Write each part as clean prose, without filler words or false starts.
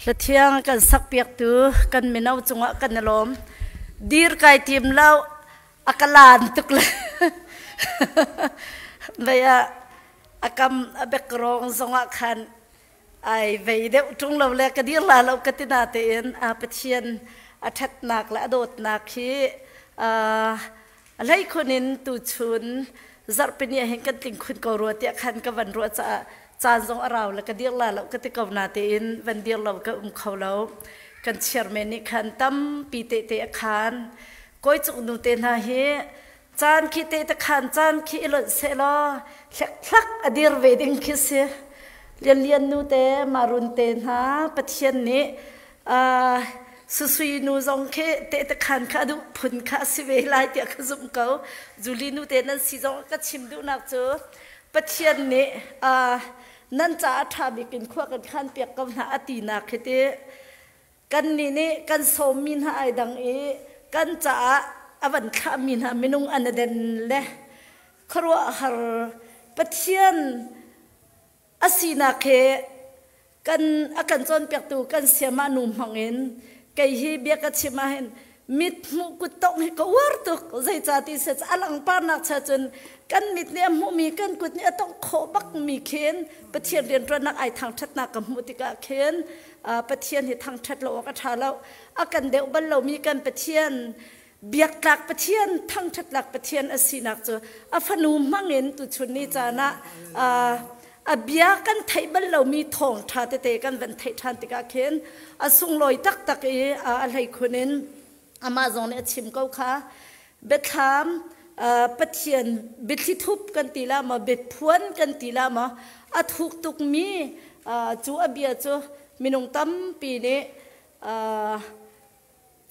ละเที่ยงกันสักเปียกตัวกันไม่เอาจงะกันนลมดีร์ไก่ทีมเล่าอักลานตุกเลยเบียอากำอเบกรองจงะขันไอเวียเดจุงเราเลยกันดีร์ลาเรากตินาเตียนอาเปเชียนอาทัดนักและโดดนักที่อะไรคนนี้ตูชุนจัดเป็นอย่างเห็นกันติงคุณกรัวเตียขันกับวันรัวจะจานทรงเราแล้วก็เดียร์ลาเราก็ติกนาเตียนวันเดียร์เราก็เขาเรากันเชียร์เมนิขันตั้มปีเตะขันก้อยจุกนูเตน่าเฮจานคิดเตะขันจานคิดหลุดเสลอลักอดีร์เวดิงคิดเสียเรียนนูเตมารุนเตน่าปะเทียนนี้สุยนูจงเคเตะขันข้าดูพุนข้าสิเวลาเตียขจุมเขาจูลีนูเตนั้นสิจงก็ชิมดูนักเจอปะเทียนนี้นั่นจะทำให้กินขวากันขันเปียกกับหน้าอตีนักเตกันนี่กันโสมินหาไอดังเอกันจะอวันขามินหามินุงอันเดนเล่ครัวหาปะเทียนอาศีนักเกันอากันจนเปียกตูกันเสียมานุ่มหังเงินไก่ฮีเบียกัชิมาเห็นมิดมุกุตงให้ก็วาร์ตุกใจจ่าติเสจอลังปานักชาจนกันมิดเนี่ยมุมีกันกุดเนี่ยต้องโคบักมีเข็นปะเทียนเรียนรันักไอทางชัดนักกับมุติกาเข็นปะเทียนที่ทางชัดเราก็ทาแล้วอากันเดียวบัลเรามีกันปะเทียนเบียกหลักปะเทียนทางชัดหลักปะเทียนอสีนักเจออาฟนูมังเงินตุชุนนี้จานะเบียกันไทยบัลเรามีทองทาเตกันเป็นไทยทานติกาเข็นสุงลอยตักอะไรคนนั้นอามาจงเนี่ยชิมเขาค่ะเบ็ดถามปะเทียนเบ็ดที่ทุบกันตีละมาเบ็ดพวนกันตีละมาถูกตุกมีจูอเบียจูมินงตั้มปีนี้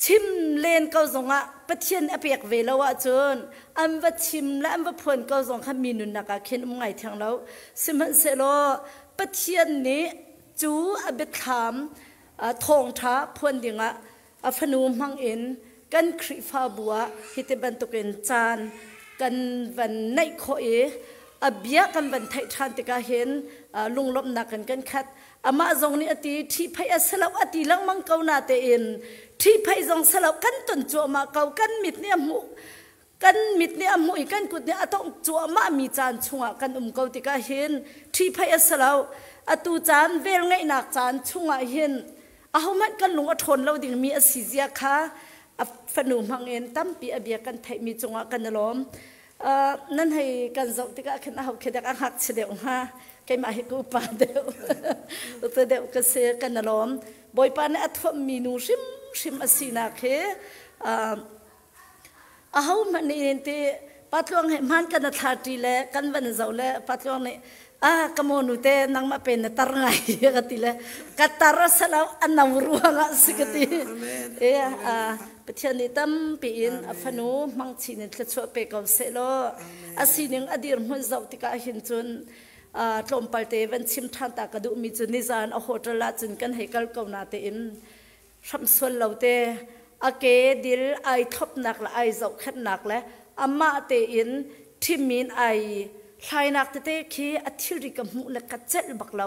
ชิมเลนเขาจงปะเทียนอเปียกเวลาวะจนอันว่าชิมและอันว่าพวนเขาจงขามีนุนนักเข็นไงทางเราสิมันเสลอปะเทียนนี้จูอเบ็ดถามทองท้าพวนดิ่งฟนูมังเอ็นกันคริฟาบัวฮิตบันตุกเอ็นจานกันวันในโคเอเบียกันวันไทยทานติกาเห็นลุงลบนักกันคัดอามาจงนี่อติที่พายสลับอติลังมังเกานาเตเอ็นที่พายจงสลับกันตุนจัวมาเกากันมิดเนี่ยมุกันมิดเนี่ยมุยกันกุดเนี่ยต้องจัวมามีจานชัวกันเกาติกาเห็นที่พายสลับอตูจานเวลไงนักจานชัวเห็นเอามันกันลุงอทนเราดิ่งมีอสิเซียค่ะฟนูมังเอ็นตั้มปีอเบียกันไทยมีจงกันล้อมนั่นให้กันจบที่ก็ขึ้นเอาขึ้นหักเฉลียวฮะใครมาให้กูปาเดียวตัวเดียวก็เสียกันล้อมบอยปานอัฐมีนูชิมอสินักเเอามันนี่ที่ปัตลวงให้มันกันทัดทีเละกันวันเสาร์เละปัตลวงนี่กมนุษย์นังมาเป็นตารไงกันทีเละกัตตารสลาวอันนาวรัวงสิกติปะเทียนนี่ตั้มปีนฟนูมังชินิทชัวเปกเอาเสลอสินึงอดีตมันเจ้าติกาหินจุนลมปาเตวันชิมทันตากระดูมีจุนนิจานอโหตระจุนกันให้กัลกาวนาเตอินทำส่วนเราเตเกดิลไอทบหนักและไอเจ้าขัดหนักและอามาเตอินที่มีนไอใครนักเตะคีอัธิริกมุและกัจเจลบักเรา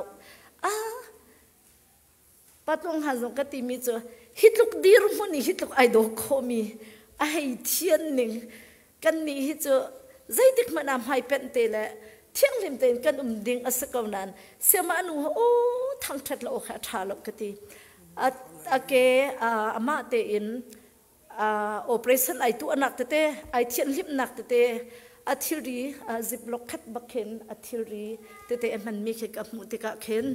ปัตตงหันสงกติมีจ้ะฮิตลุกดีรุมุนีฮิตลุกไอโดโคมีไอเทียนหนึ่งกันนี้ฮิจ้ะใจติกมันนำให้เป็นเตละเที่ยงริมเตนกันดิ่งอสกาวนั้นเสียมานูโอ้ทางทัดเราขาทาลกติเกอามาเตอินโอเปอเรชั่นไอตัวนักเตะไอเทียนลิมนักเตะอัธิรีจิบล็อกคัดบักเข็นอัธิรีเตะมันมีแค่กับมุติกาเข็น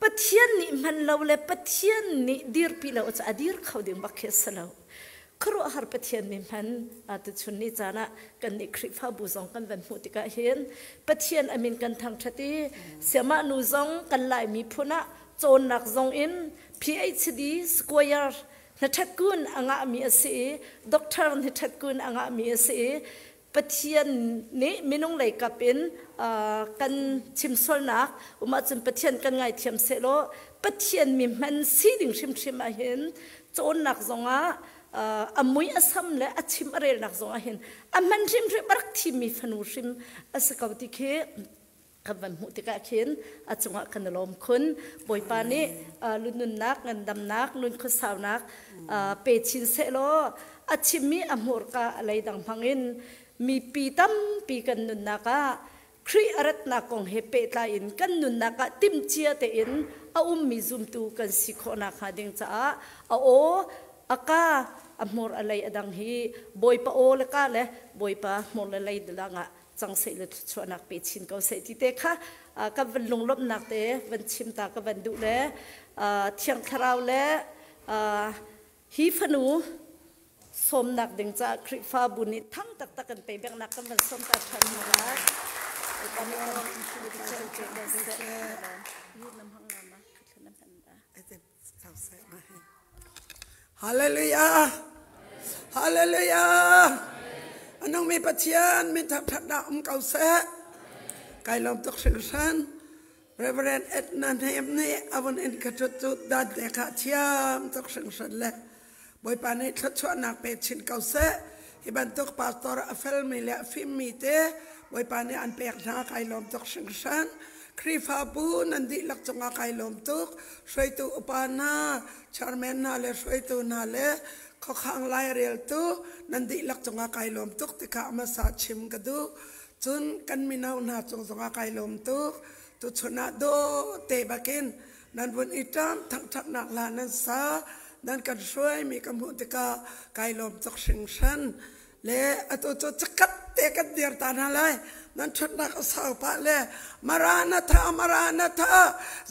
ปะเทียนนี่มันเราเลยปะเทียนนี่ดีร์ปีเราจะอดีร์เขาดึงบักเขสเราครัวหาปะเทียนนี่มันตุชุนนี่จานะกันนี่คริฟ้าบุซองกันวันมุติกาเห็นปะเทียนอเมริกันทางชาติเสียมานูซองกันไล่มีพุนะโจนนักซองอิน PhD Squareนัทกุลอ่างมีเสียด็อกเตอร์นัทกุลอ่างมีเสียปะเทียนนี้มินงไหลกับเป็นกันชิมโซลนักอุมาจนปะเทียนกันไงเทียมเสโลปะเทียนมีมันสีดิ่งชิมมาเห็นโจนนักซองมุยอสัมและชิมอะไรนักซองเห็นมันชิมรักที่มีฟนูชิมอสกาวติเค คำวันมุติกะเขียนอาจงะกันลมคุณบอยปานี้ลุนุนนักเงินดำนักลุนขสาวนักเปชินเซโลอาชิมีอมรกะอะไรดังพังอินมีปีตั้มปีกันนุนนักะครีอารัตนักของเฮเปตลาอินกันนุนนักะติมเชียเตอินอามีซุมตูกันสิโคนักหาดิงจ้าอากาอมรอะไรดังฮีบอยปาโอเลกะเลยบอยปามรอะไรดลังะจังเสร็จชวนนักเปชินเขาเสร็จที่เด็กค่ะกับวันลงลบนักเตะวันชิมตากับวันดุเล่เที่ยงคราวเล่ฮีฟนูสมนักดึงจากคริฟ้าบุญทั้งตักกันไปแบ่งนักกันวันสมตาทันมาแล้วตอนนี้เราชิมที่เจ้าเจ้าเจ้ายืดน้ำห้องน้ำนะขึ้นน้ำพันดาไอ้เด็กสาวใส่มาให้ฮาเลลูยาฮาเลลูยาอันน้องมีปัจจัยมีทับทัดดาวเก่าเสะไก่ลมตกสิงสันเรเวอเรนเอ็ดนันเฮมนี่อาวันเอ็นกระจุดดัดเด็กขาเชียมตกสิงสันเละบอยปานี่ทัดชวนนักเป็ดชินเก่าเสะที่บรรทุกพาสตอร์เฟลมีเละฟิมมีเตบอยปานี่อันเป็ดหน้าไก่ลมตกสิงสันครีฟาบูนันดิลักจงอาไก่ลมตุกช่วยตัวอุปานาชาร์เมนนาเลช่วยตัวนาเลเขาข้างไล่เรียลตุนันดิลักจงอาไก่ลมตุกที่ข้ามาสาชิมกันดูจนกันมีนาหน้าจงอาไก่ลมตุกตุชนะโดเตบักินนันวันอิจามทั้งทักนักลานันซานันกันช่วยมีกำพูติกาไก่ลมตุกสิงชันและตัวจะกัดเตกันเดียร์ตานาเลยนั่นชุดนักสาวปะเลยมารานาธา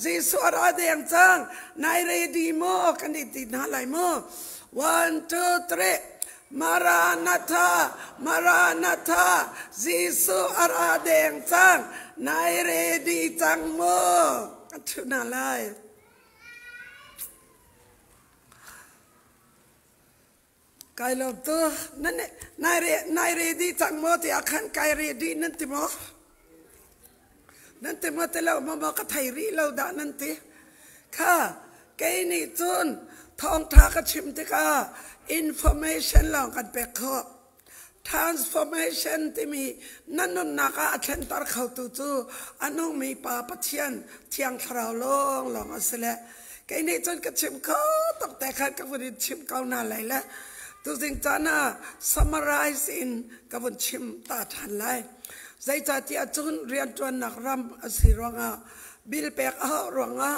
จีสวราเดียงจังนายเรดีโมกันดิตินาไลโม 1 2 3มารานาธาจีสวราเดียงจังนายเรดีจังโมกันชุดนาไลไก่ลมตัวนั่นเนี่ยนายเรดีจังโมที่อาคันไก่เรดีนั่นติโมนั่นติโมแต่เรามาบอกกับไทยรีเราด่านั่นติค่ะไก่นี่จนทองทากระชิมติกา information เรากันไปขอ transformation ที่มีนั่นนักอาชันตาเขาตู้อันนู้นมีป่าปะเทียนเที่ยงคราวลองอัสละไก่นี่จนกระชิมเขาตกแต่ขัดกับวันชิมเขาหน้าไหลละตัวสิ่งจานะ summarize in กับวันชิมตาทันไลใจจัดที่อาจารย์เรียนจวนนักรำอสิรวงาบิลเปกรวงา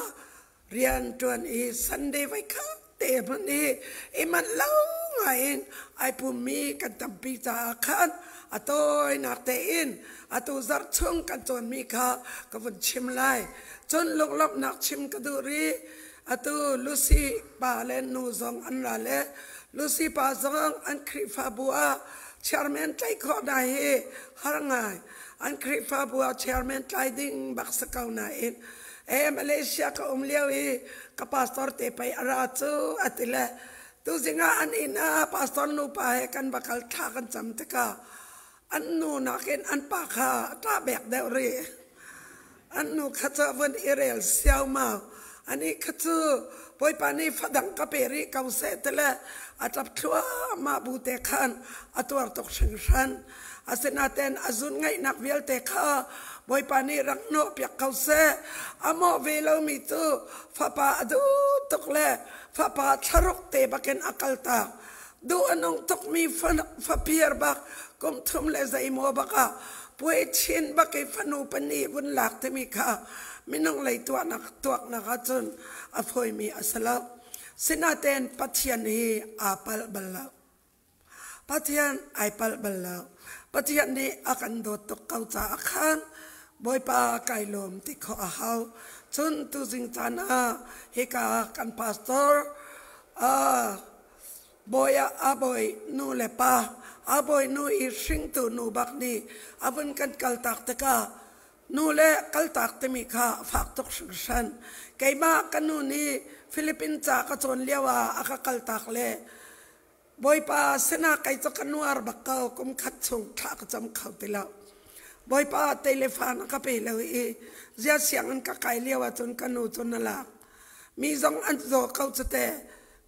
เรียนจวนอีสันเดย์ไว้ค่ะเตะมันนี้มันเล่าไงไอผู้มีกันตำปีจาขันอัตโอยนักเตอินอัตโอจัดช่วงกันจวนมีค่ะกับวันชิมไลจนลงลับนักชิมกระดูรีอัตโอลูซี่ปาเลนนูซองอันละเลลูซี่ปาซองอันคริฟาบัวเชอร์แมนใจขอได้ฮาร์ไงอันคริฟาบัวเชอร์แมนใจดิ้งบักสกาวนาอินมาเลเซียก็เลี้ยวกับพาสปอร์ตไปอาราจูอัติละตัวสิ่งอันอินะพาสปอร์ตนูไปกันบักลท่ากันจำตะกาอันนูนักเอ็นอันปากาตาแบกเดรีอันนูขัดวันอิเรลเซียวมาอันนี้ขัดปอยปานีฟัดังกับเปรีเกาเซตละอัตบทัวมาบูเตขันอัตวร์ตกชิงชันอาเซนาเตนอาซุนไงนักเวลเตข้าบอยปานีรักโนเปียกเกาเซอโมเวลามิตูฟ้าป่าดูตกเล่ฟ้าป่าชรุกเตบักเกนอักลตาดูอันนงตกมีฟ้าเพียร์บักกุมทุมเลใจมัวบักป่วยชินบักไอฟนูปนีบุญหลักเทมิข้ามินองเลยตัวนักจนอภัยมีอัสลาสินาเตนปัทยันฮีอาปัลบัลลาปัทยันไอปัลบัลลาปัทยันนี้อากันโดดตกเกาจาอาคันบอยปาไก่ลมที่เขาอาหาจนตุสิงจานาเฮกากันพาสตอร์บอยอาบอยนูเลปาอาบอยนูอีสิงตูนูบักนีอาวันกันกัลตักตะกานูเล่กัลตักเตมิข้าฝากตกสุชันไก่มากันนูนี่ฟิลิปปินส์จากจนเลียวอากัลตักเล่บอยปาเสนาไก่จกันนัวร์บักเกากุมขัดส่งทากจำเขาติลาบอยปาเทเลฟานก็ไปเลยเจ้าเสียงอันก็ไก่เลียวจนกันนูจนนั่นละมีสองอันโจเขาจะเตะ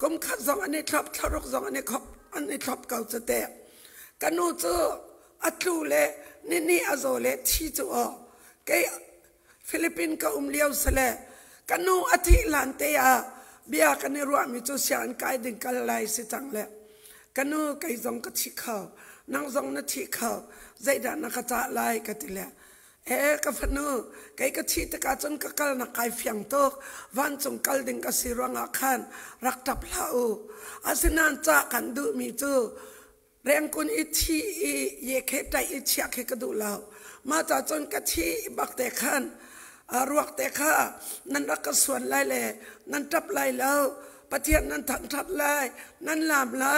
กุมขัดสองอันนี้ทับทารกสองอันนี้ขบอันนี้ทับเขาจะเตะกันนูจูอัตลูเล่นี่อาโจเล่ที่จูไก่ ฟิลิปปินส์ก็เลี้ยวเสลกันนูอาทิลานเตียเบียกันในรัวมิจูเสียนกายดึงกันไล่สิจังเลยกันนูไก่ซองก็ทิเขานางซองนัดทิเขาใจด่านักจ่าไล่กันทีละกับฟันูไก่ก็ทิตกาจนก็กัลนักไก่เฟียงโตวันจงกัลดึงก็สิรังอาคันรักทับลาอูอาศินันจ่ากันดูมิจูเรียงคนอิทีเยเคใจอิเชียเคกดูลาวมาจากจนกะทีบักเตขันรวกเตข้านั่นรักส่วนไล่เล่นั่นทับไล่แล้วประเทศนั้นถังทัดไล่นั่นลามไล่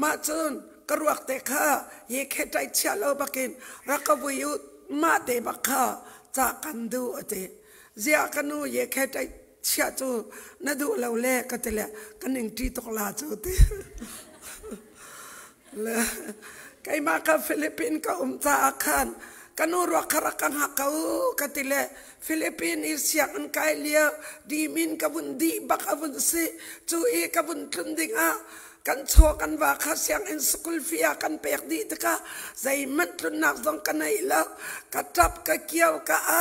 มาจนกรวกเตข้าเยเคใจเชียเราบักินรักวิยุมาเตบักข้าจากกันดูเตเสียกันนูเยเคใจเชียจูนั่นดูเราเล่กันเตละกันหนึ่งที่ตกลาจูเตไกมากับฟิลิปปินส์ก็จ่าคันกันนูรักรักกันหักเขากันทีละฟิลิปปินส์อิสยาอันไกลเลียดีมินกับวันดีบักกับวันสิจูเอกับวันทุนดิ่งกันโชกันว่าข้าเสียงอินสกุลฟิอากันเปียกดีตะกะใจมันทุนนักสงกันไหนแล้วกระทับกระเกี่ยวกระไอ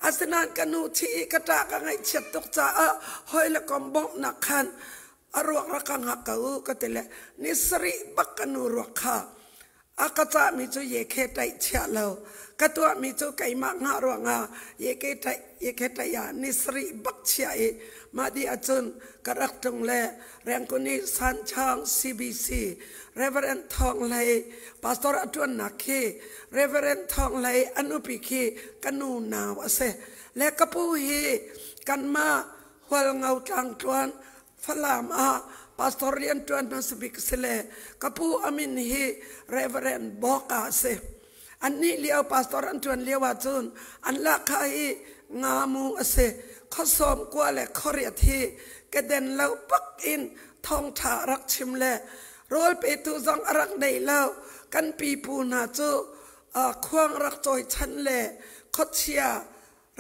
อาสนานกันนูที่กระตากไงเฉียดตกจ่าหอยละกอมบอกนักขันอรวกรักกันหักเขากันทีละนิสริบักกันนูรักข้าอากาศมีจูเยเคไตเชียเรากตัวมีจูไก่มากงารวงเยเคไตยานิสริบักเชียมาดีอาจุนกระรักตรงเล่แรงคนนี้สันช่าง CBC เรเวเรนทองไลพาสตอร์อจวนนักเคเรเวเรนทองไลอนุปิเคกันนูนาวเสและกปูฮีกันมาหัวเงาจางจวนฟลามpastorian tuan nasibik sele kapu amin hi reverend boka se anni liao pastoran tuan liawatun an la khai ngamu ase khosom kwale khoriat hi keden lau pak in thong tha rak chimle rol pe tu zong arak nei lau kan pi pu na chu khwang rak choi chan le khochia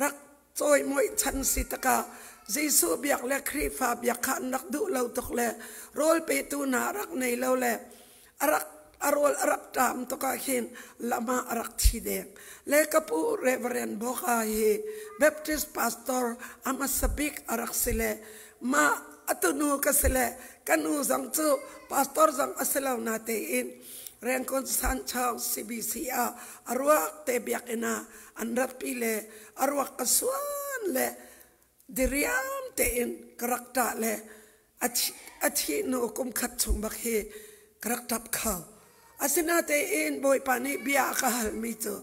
rak choi moi chan sitaka Jesu biak le krifa biak khan nak du lau tok le rol pe tu na rak nei lau le arak arol arak tam to ka khin lama arak thi de le kapu reverend boka hi baptist pastor amasabik arak sile ma atunu ka sile kanu zang chu pastor zang aselau na te in reng kon san chang CBC arwak te biak ina anrat pile arwak kaswan le diriam te in karakta le achi no kum khat chung bak he karaktap khaw asina te in boy pani bia ka hal mi chu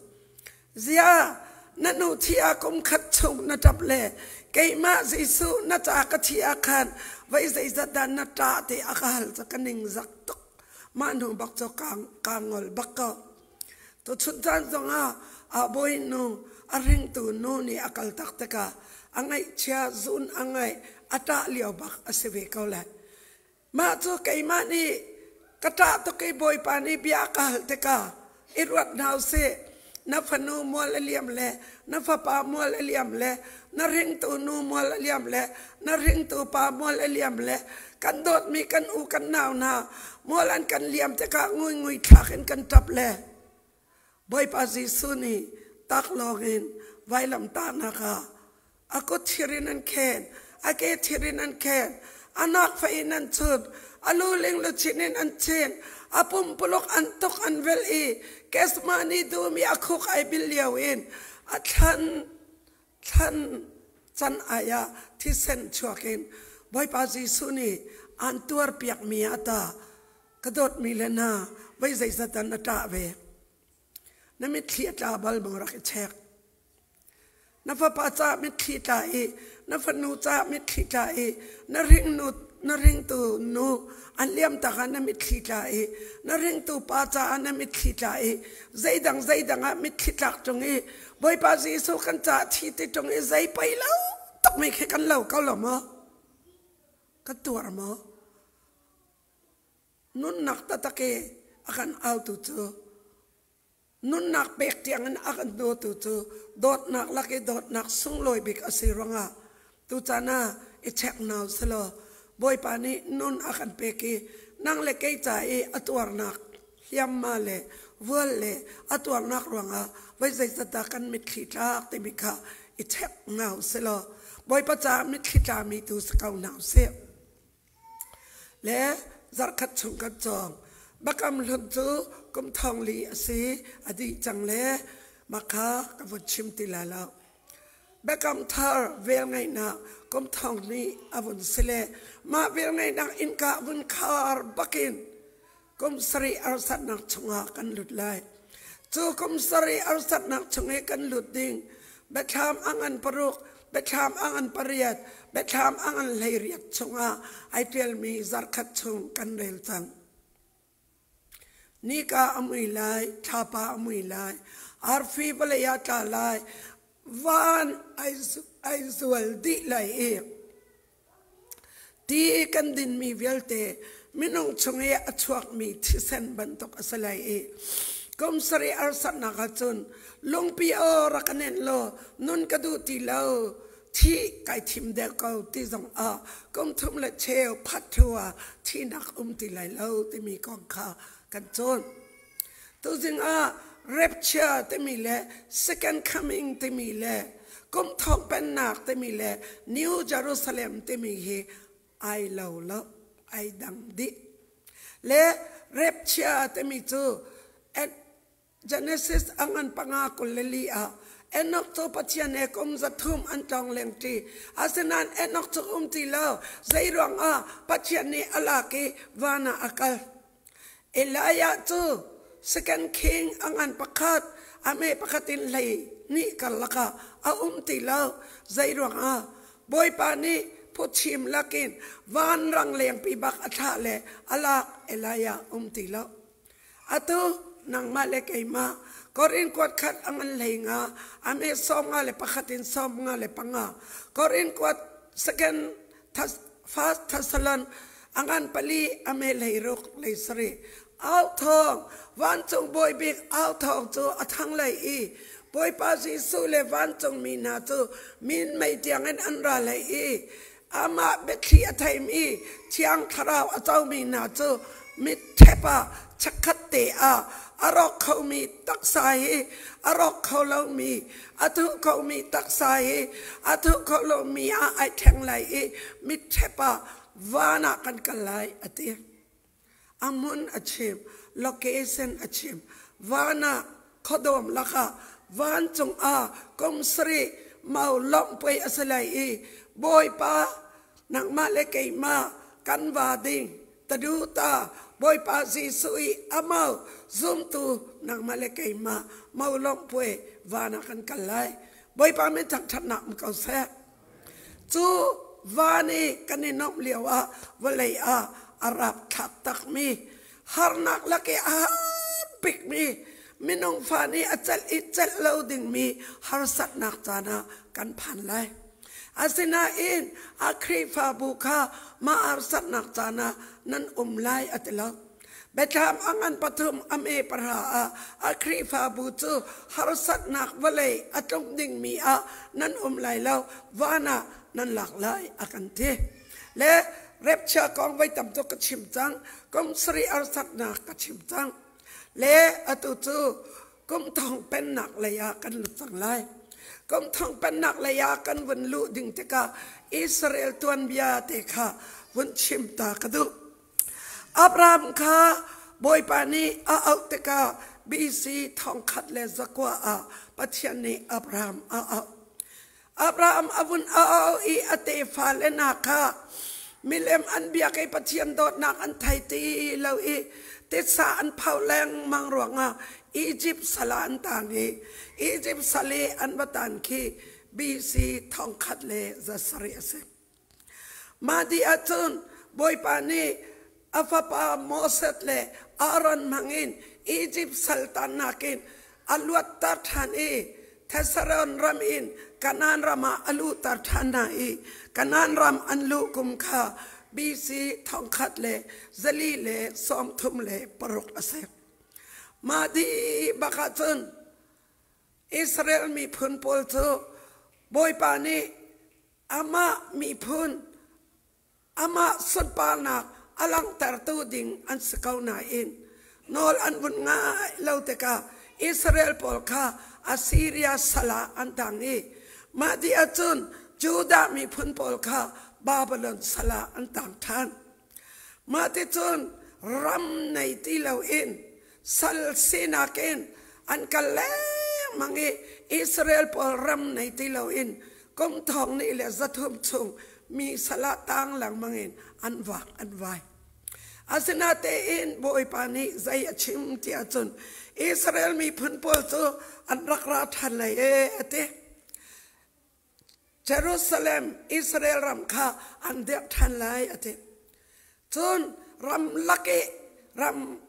zia nanu thia kum khat chung na tap le keima Jesu na cha ka thia khan vai zai zadan na ta te akal cha kaning zak tok manu bak cho kangol bakka to chuntan zonga a boy no aring tu no ni akal tak taka angai chia zun angai ata liao bak aseve kaula ma chu keima ni kata to ke boy pani bia ka teka irwat now se na fanu mol liam le na fa pa mol liam le na ring tu nu mol liam le na ring tu pa mol liam le kan dot mi kan u kan naw na molan kan liam teka ngui thaken kan tap le boy pa Jesu ni tak login vailam ta na ka ako thirinan ken ake thirinan ken anak fainan chud aluling luchinin an chen apum pulok antok anvel kesmani du mi akhok ai bilyawin athan chan aya thisen chuakin boy pa Jesu ni antuar piak mi ata kadot milena bai zai satan ata ve namit thliata bal borak chek na fa pa cha mit thita na fa nu cha mit thita na ring tu nu an liam ta kan na mit thita na ring tu pa cha an na mit thita zaidang mit thitak tong boy pa Jesu kan cha thi ti tong zai pai lo tok mai khe kan lo ka lo mo ka tuar mo nun nak ta ta ke akan out tu nun nak bek tiang an akan do tu dot nak laki dot nak sung loi bik asiranga tu chana e check now selo boy pani nun akan peki nang le kei cha atuar nak hiam male wol le atuar nak ranga vai zai sata kan mit khita te bikha อิเทกเงาเสลอบอยประจามิตรจามีตูสเกาหนาวเสียและจักขัดชงกันจองบักำลุนจูกุมทองลีอสีอดีจังเลมาคากบฏชิมติลาลาบักำทาร์เวลไงนะกุมทองลีอวุนเสเลมาเวลไงนะอินกาวุนคาร์บักินกุมสรีอาสัตนักชงากันหลุดไลจูกุมสรีอาสัตนักชงเอกันหลุดดิ่งเบชามอังันปรุกเบชามอังันปริยัดเบชามอังันเลเรียดชงาไอเทียลมีจักขัดชงกันเร็วจังนี่ก็อมุยไลชาปาอมุยไลอาร์ฟีบเลยยาตาไลวานไอสวลดีไลเอที่กันดินมีเวลเตมินงชงเออชวกมีที่เส้นบันตกอสไลเอกุมสรีอาร์สันนักจุนลงปีโอรักเนนโลนุนกระดูตีเลาที่ไก่ทิมเด็กเอาที่จงกุมทุมละเชลพัดทัวที่นักตีไลเลาที่มีกองข้ากันจนตัวจริงrapture ที่มีแหละ second coming ที่มีแหละกุมทองเป็นนักที่มีแหละ New Jerusalem ที่มีเฮไอเล่าละไอดังดิและ rapture ที่มีจูGenesis อังันปังอาคุลลีอาเอ็นอกตัวปัจจัยเนี่ยกุมจะทุ่มอันจองเลงตีอาศัยนั้นเอ็นอกตัวตีเล่าใจรวงปัจจัยเนี่ยอะไรกีวานาอักลเอลายาจู second king อังันประคัดอเมประคัดินเลยนี่กันละก็ตีเล่าใจรวงบอยปานีพูดชิมลักินวันรังเลียงปีบักอัฐาเลอะไรเอลายาตีเล่าตัวนางมาเลกไอมาก็รินกวดขัดอังเลงอเมซอมงาเลปะขัดินซอมงาเลปังก็รินกวดsecond first Thessalonอังปลีอเมเลรุกเลสรีเอาทองวันจงบอยบิกเอาทองจูอัทังเลยอีบอยปาซิสุเลวันจงมีนาจูมินไม่เตียงอันราเลยอีอามาเบคลีอัทายมีเชียงคาราวเจ้ามีนาจูมิเทปะชักขัดเตะอารอกเขามีตักสายอารอกเขาเรามีอาทุเขามีตักสายอาทุเขาเรามีไอแทงไหลมิเทปะวานากันกันไหลอติอามุนอาชิมโลเคชั่นอาชิมวานาขดมลักวานจงกุมสรีเมาล้อมไปอสไลบอยปานักมาเลกมากันวาดิงตะดูตาบอยปาซีสุยอามาซุมตูนักมาเลกมาเมาล้อมไปวานากันกันไหลบอยปาไม่ทักทันนักมเขาแซ่จูวานีกันในน้องเลียววเลยอารับทักตักมีฮาร์นักละเกปิกมีมินองฟานีอัจฉริยะเลวดิ่งมีฮาร์สัตนักจานากันผ่านไลอาศินาอินอาครีฟาบุคามาฮาร์สัตนักจานานั้นไลอัตลาเบชามอังันปฐุมอเมปราอาครีฟาบูจูฮาร์สัตนักวเลยอัจงดิ่งมีนั้นไลแล้ววานานั้นหลากหลายอากันเทและเร็บชากองไว้ตำตัวกชิมจังกุมสรีอาสัตนักกชิมจังและอตุจูกุมทองเป็นหนักเลยากันหลุดสังไลกุมทองเป็นหนักเลยากันวันลุดิ่งเตกาอิสราเอลตวนบิอาเตกาวันชิมตากระดูอับรามค่ะบอยปานีเอาเตกาบีซีทองขัดเลสกว่าปัจจัยนี้อับรามอับรามอวุนอีอเตฟาเลนาคามิเลมอันเบียกไอปัจจัยโดดนักอันไทยตีเลวติดสาอันเผาแรงมังหลวงอียิปต์สลาอันต่างอียิปต์สเลอันบัตันคีบีซีทองขัดเลจะสรีเสมาดีอาจุนบอยปานีอาฟาปาโมเสตเลอารอนมังอินอียิปต์สัลตานนักินอัลวัตตาร์ทานีเทสรอนรัมอินกานานรามาอัลูตาร์ทานากานานรามอันลูกุมคาบีซีทองขัดเลซลีเลสอมทุมเลปรุกอเซมาดีบักจันอิสราเอลมีพุนโพลโตบอยปานีอามามีพุนอามาสุดปานักอลังตารตูดิงอันสกาวนาอินนอลอันบุญง่ายเลวเตกาอิสราเอลโพลคาอัสซีเรียสลาอันต่าง มาดีอาจุนจูดามีพุนปอลคาบาบลอนสลาอันต่างท่านมาที่จุนรำในที่เราเองสัลซีนาเกนอันกันแล้วมังอิสราเอลปอลรำในที่เราเองก้มทองนี่แหละจะทุ่มชงมีสละต่างหลังมังอันวักอันไวอาสนาเตอินโบยปานีใจชิมที่อาจุนอิสราเอลมีพุนปอลตัวอันรักราทันเลยเตเยรูซาเล็มอิสราเอลรำคาอันเดียบทันเลยเตจนรำลักเกร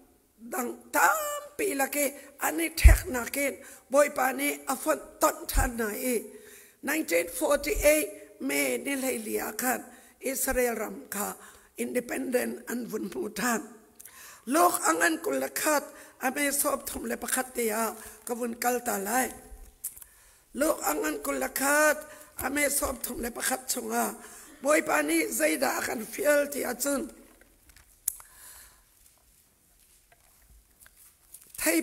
ำดังตามปีลักเกอันนี้เทคนิคโบยปานีอฟันต้นทันไหน1948เมนิเลเลียกันอิสราเอลรำคาอินดิเพนเดนต์อันวุ่นวายโลกอังอันกุลขัดอเมซอบทุมเลปขัดเตียกวุ่นกัลตาไลโลกอังอันกุลขัดอเมซอบทุมเลปขัดชงาบอยปานีใจด่ากันฟิลที่อาจุนไทย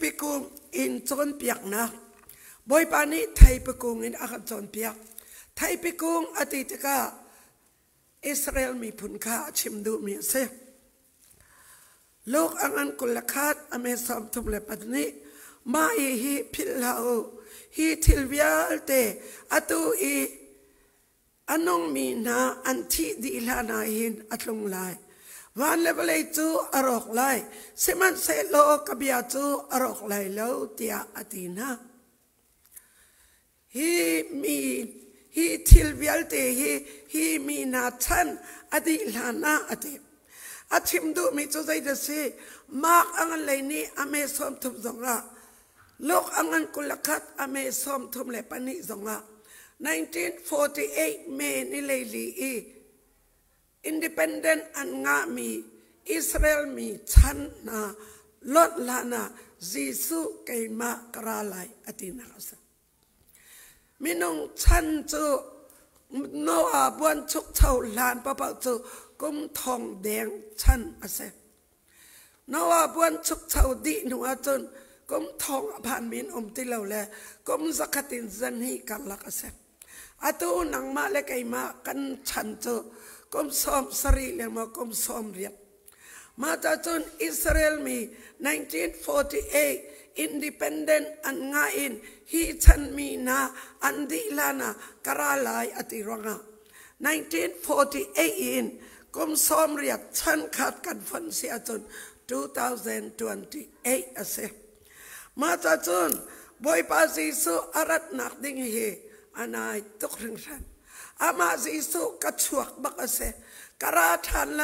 ปีกุงอินจนเปียกนะบอยปานีไทยปีกุงอินอาจจนเปียกไทยปีกุงอดีตกาอิสราเอลมีพุนค่าชิมดูมีเสโลกอังอันกุลขัดอเมซอมทุมเลปัดนี้มาฮีพิลาโอฮีทิลวิอัลเตอตูอีอันนงมีนาอันที่ดีลานาหินอัตลงไลวันเลเวลจูอรอกไลเสมันเซโลกบิอาจูอรอกไลแล้วเตียอตินาฮีทิลวิอัลเตฮีมีนาทันอดีลานาอติอาชิมดูมีจุดใจเดซีมากอังอันเลยนี้อเมซอมทุมสงะโลกอังอันกุลขัดอเมซอมทุมเลปนิสงะ1948เมนิเลลีอินดิเพนเดนต์อันงามีอิสราเอลมีชันนาลดลานาจิสุเกยมากราไลอตินาสมินงชันจูโนอาบวนชุกเท่าลานปะปะจูกุมทองแดงชันอาเซโนอาบวนชุกเท่าดีหนูอาจนกุมทองผ่านมินที่เราแลกุมสักตินจันฮีกันลักอาเซอาตูนังมาเลกไอมากันชันจูกุมซ้อมสรีเลมากุมซ้อมเรียบมาจากจนอิสราเอลมี1948อินดิเพนเดนต์อันง่ายฮีชันมีนาอันดิลานาคาราไลอติรัง1948กุมซ้อมเรียบชันขาดกันฟันเสียจน2028อาเซมาจากจนบอยปาซิสุอารัตนักดิ่งเฮอันไหนตุกเรื่องฉันอามาซิสุกัดชวกบักเสกราทันไล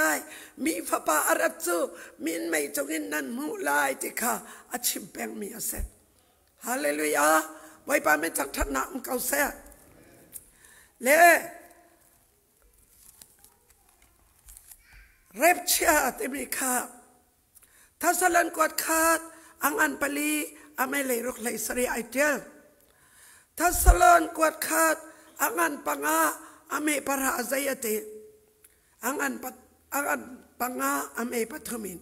มีฟ้าป่าอารัตจูมินไม่จงอินนันมูไลติค่ะอาชิมแปงมีเสฮาเลลูยาไว้ปาไม่จักทันนักเก่าเสเล่เร็บเชียติมีค่ะทัศลันกวดขาดอังอันปลีอเมเลรุกไลสรีไอเดียลทัศลันกวดขาดอังอันปังอาอเมปราใจเตอังอันปังอาอเมปัทมิน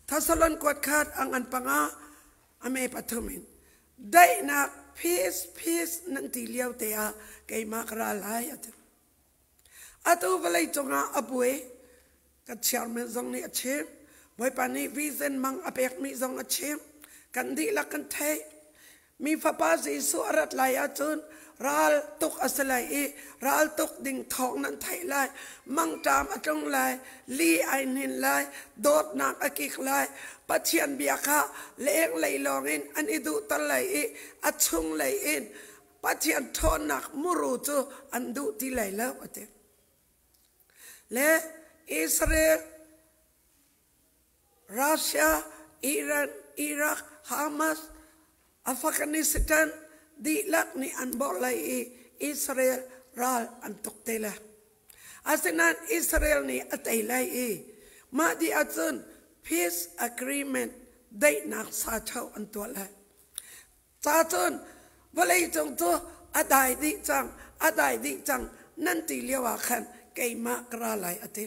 ทัศลันกวดขาดอังอันปังอาอเมปัทมินได้นักพีซนันติเลียวเตียเกยมากราลายอัตุวลัยจงอาอบุยกัดเชียร์เมซงนี่เชื่อไว้ปานี้วิเซนมังอเปกมีซงเชื่อกันดีละกันเทมีฟ้าป่าสีสุอารัตไลอาจุนรัลตุกอัสไลรัลตุกดิ่งทองนั้นไทยไลมังจามอจงไลลีไอนินไลโดดนักอกิกไลปัจเจียนเบียค่ะเลี้ยงไลลองอินอันอิดูตันไลอัจชุงไลอินปัจเจียนทอนนักมุรูจูอันดูที่ไลแล้วอเตและอิสราเอลรัสเซียอิรันอิรักฮามาสอัฟกานิสถานดีลักนี่อันบอกเลยอิสราเอลรัลอันตกเตละอาศัยนั้นอิสราเอลนี่อัตย์เลยมาดีอาจารย์ peace agreement ได้นักสาเช่าอันตัวเลยจ้าจนวันเลยจงตัวอาได้ดีจังนั่นตีเลียวขันเกี่ยมากระไรอติ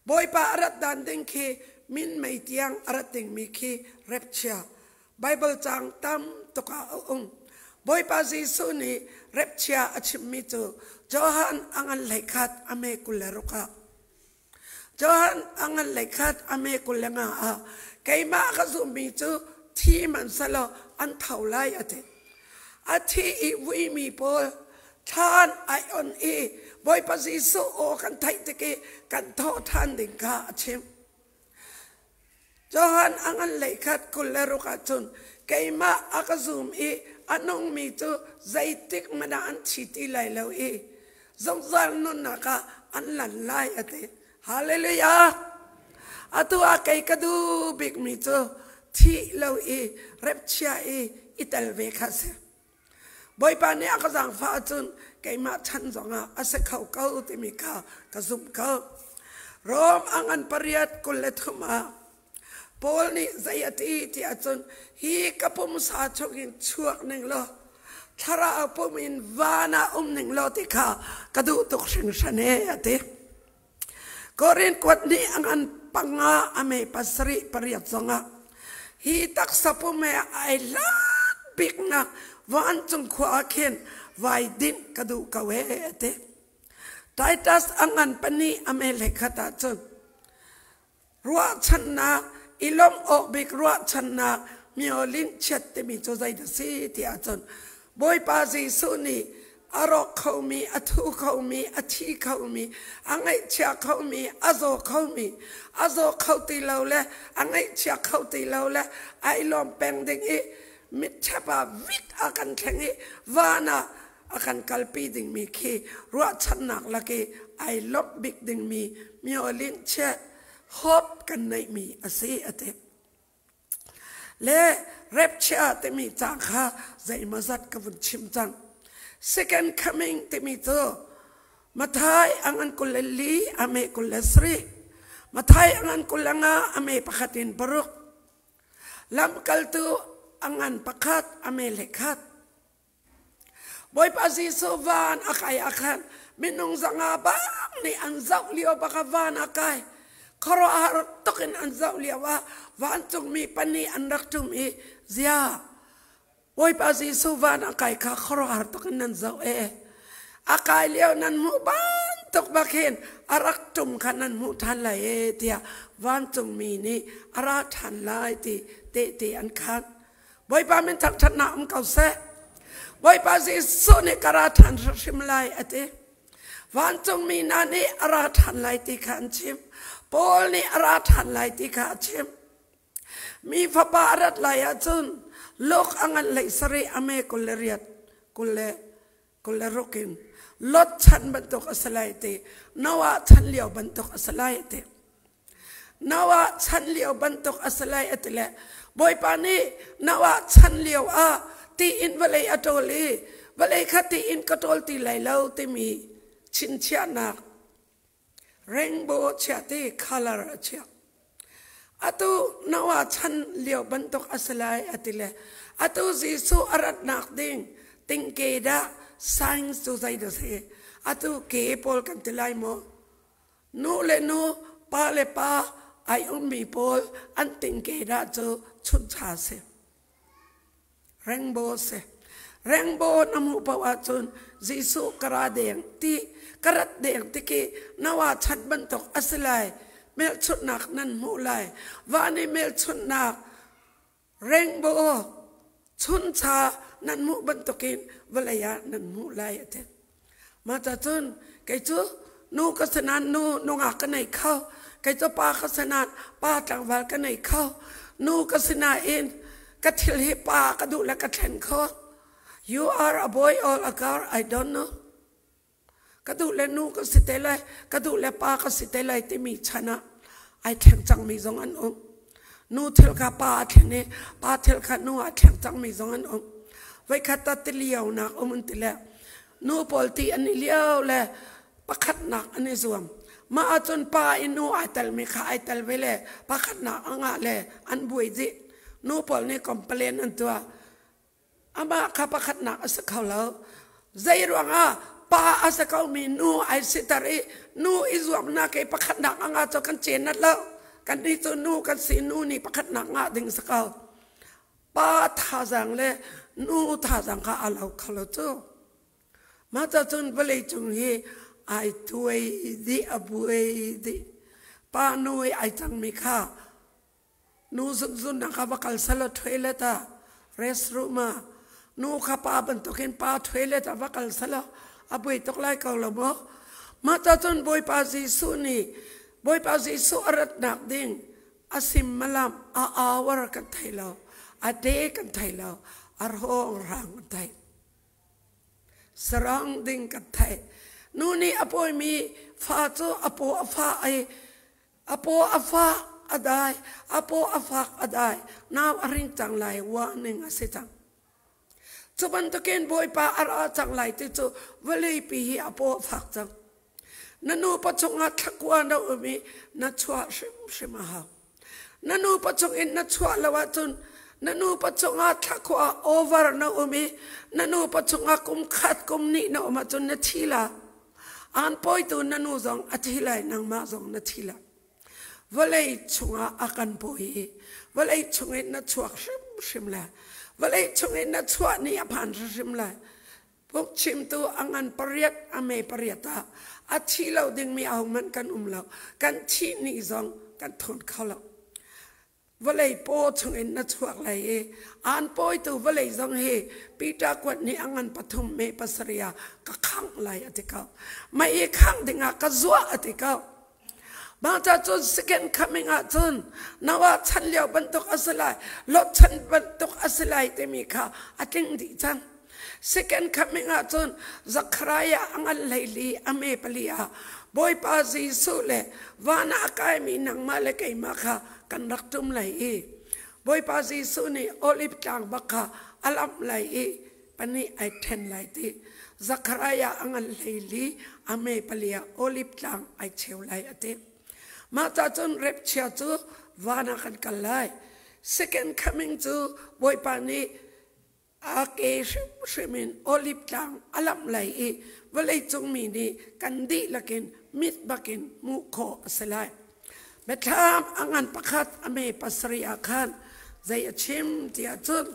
บอยปาอารัดดันเด้งคีมินไม่เตียงอารัดเด้งมีคีเรปเชียไบเบิลจังตั้มตกอาอง boy pa Jesu ni repchia achim mi tu Johan angan laikhat ame kuleruka Johan angan laikhat ame kulenga a kay ma kazumi tu thi man salo an thaulai ate athi I wi mi pol than I on e boy pa Jesu o kan thai te ke kan tho than ding ka achim Johan angan laikhat kuleruka chun kay ma akazum e anong mi tu zaitik mana an chiti lai lo e zong zang nun naka an lan lai ate hallelujah atu akai kadu big mi tu thi lo e repchia e ital ve khase boy pa ne akazang fa chun kay ma chan zonga ase khau kau ti mi ka kazum ka rom angan pariat kullethuma Paul ni zayati ti achun hi kapum sa chogin chuak ning lo thara apum in vana ning lo ti kha kadu tok sing sane ate korin kwat ni angan panga ame pasri pariat zonga hi tak sapume ai lat big na wan chung khwa khen vai din kadu kawe ate Titus angan pani ame lekhata chun ruwa channa ilom ok big ruwa channa miolin chat te mi cho zai da si ti achon boy pa Jesu ni arok khomi athu khomi athi khomi angai cha khomi azo khauti lawle angai cha khauti lawle ai lom peng ding e mit chapa vit akan thengi wana akan kalpi ding mi khi ruwa channak lake ai lop big ding mi miolin chat hop kan nai mi ase ate le rapture te mi chang kha zai mazat ka vun chim chang second coming te mi to mathai angan kulli ame kullasri mathai angan kulanga ame pakhatin baruk lam kaltu angan pakhat ame lekhat boy pa Jesu van akai akhan minung zanga bang ni anzau lio bakavan akai Karo harap token anzau liawa van tung mi pani andak tum I zia boy pa Jesu van akai ka karo harap token anzau akai liaw nan mu ban tok bakin arak tum kanan mu than lai tia van tung mi ni arak than lai ti an khan boy pa min tak that na kau se boy pa Jesu ni kara than sim lai ate van tung mi na ni arak than lai ti khan chim Paul ni arathan lai ti ka chim mi fapa arat lai achun lok angan lai sari ame kulleriat kullerokin lot chan bantok asalai te nawa chan liaw bantok asalai te nawa chan liaw bantok asalai atele boy pani nawa chan liaw a ti in valai atoli valai khati in katol ti lai lau te mi chin chia nak rainbow chate color chia atu nawa chan leo bantok asalai atile atu Jesu arat nak ding tingke da signs to zai da se atu ke pol kan tilai mo no le no pa le pa ai mi pol an tingke da cho chun cha se rainbow se rainbow namu pawa chun Jesu kara deng ti karat deng tiki nawa chat bantok asalai mel chut nak nan mu lai wani mel chut nak rainbow chun cha nan mu bantokin walaya nan mu lai ate mata chun kai chu nu kasanan nu nga ka nei khau kai chu pa kasanan pa tangwal ka nei khau nu kasina in ka thil hi pa ka du la ka thlen kho you are a boy or a girl I don't know kadu le nu ka sitela kadu le pa ka sitela ti mi chana ai theng chang mi zong an nu thil ka pa thene pa thil ka nu a theng chang mi zong an vai khata ti liaw na umun ti le nu pol ti an liaw le pakhat nak an zuam ma achon pa inu atal mi kha atal vele pakhat na anga le an buai ji nu pol ni complain an tua ama kha pakhat na as khawlo zai ruanga pa asakau mi nu ai sitari nu izuam na ke pakhat na anga cho kan chen nat lo kan ni to nu kan si nu ni pakhat na nga ding sakau pa tha jang le นูท่าจังข้าเราขลุ่ยมาจากจนเวลาจงเฮไอถวยดีอบุยดีป้าหนุ่ยไอจังมีข้านูซุนนักบักลสลัดถวยเลต้าเรสรูมานูข้าป้าบันตุกินป้าถวยเลต้าบักลสลัดอบุยตกไล่เขาละบ่มาจากจนบอยป้าจีสุนีบอยป้าจีสุอรัตนักดิ่งอาสิมมลามอาวรกันไทยเราอาเดกันไทยเราอารห้องร่างกันไทยสร้างดิ่งกันไทยนู่นนี่อโปมีฟ้าโจอโปอฟ้าไออโปอฟ้าอได้อโปอฟ้าอได้น้าอริงจังไรวะหนึ่งอาศัยจังจุบันตะเกียนบอยป้าอาราจังไรที่จูเวลีปีฮีอโปอฟ้าจังนั่นนูปัจจุบันทักวันเรามีนัดชัวชิมหานั่นนูปัจจุบันนัดชัวละวัตุนนั่นนูปัจจุบันทักว่าโอเวอร์เรามีนั่นนูปัจจุบันกุมขัดกุมนี่เรามาจนนัดทีละอันปอยตัวนั่นนูจงอัฐิไลนังมาจงนัดทีละเวลัยชุงอากันปอยเวลัยชุงเอ็นนัดชัวชิมละเวลัยชุงเอ็นนัดชัวนี่อภันชิมละพวกชิมตัวอันปริยัตอเมปริยัตาอาชีเราดึงมีเอามันกันเรากันชีนี่จงกันทนเขาเราเวลัยโปชงเอ็นนัดชัวอะไรอันปอยตัวเวลัยจงเฮปีตากวดนี่อันปฐมเมปัสริยากะขังไรอติเขาไม่ขังดึงกะจัวอติเขาบางจากจุดสกินคำงาจุนนว่าฉันเลี้ยวบรรทุกอัศลัยรถฉันบรรทุกอัศลัยเต็มีค่ะอติงดิจันSecond coming out on Zachariah angal layli ame palia boy pazi sule vana akai mi nang malakay maka kan raktum lai boy pazi suni olive tang baka alam lai pani ay ten lai ti Zachariah angal layli ame palia olive tang ay chew lai ate mata ton rep chia tu vana kan kalai second coming to boy pani Ake shimin olive tang alam lai walay tung mini kandi lakin mit bakin mukho asalay betam angan pakat ame pasri akan zay achim tiatun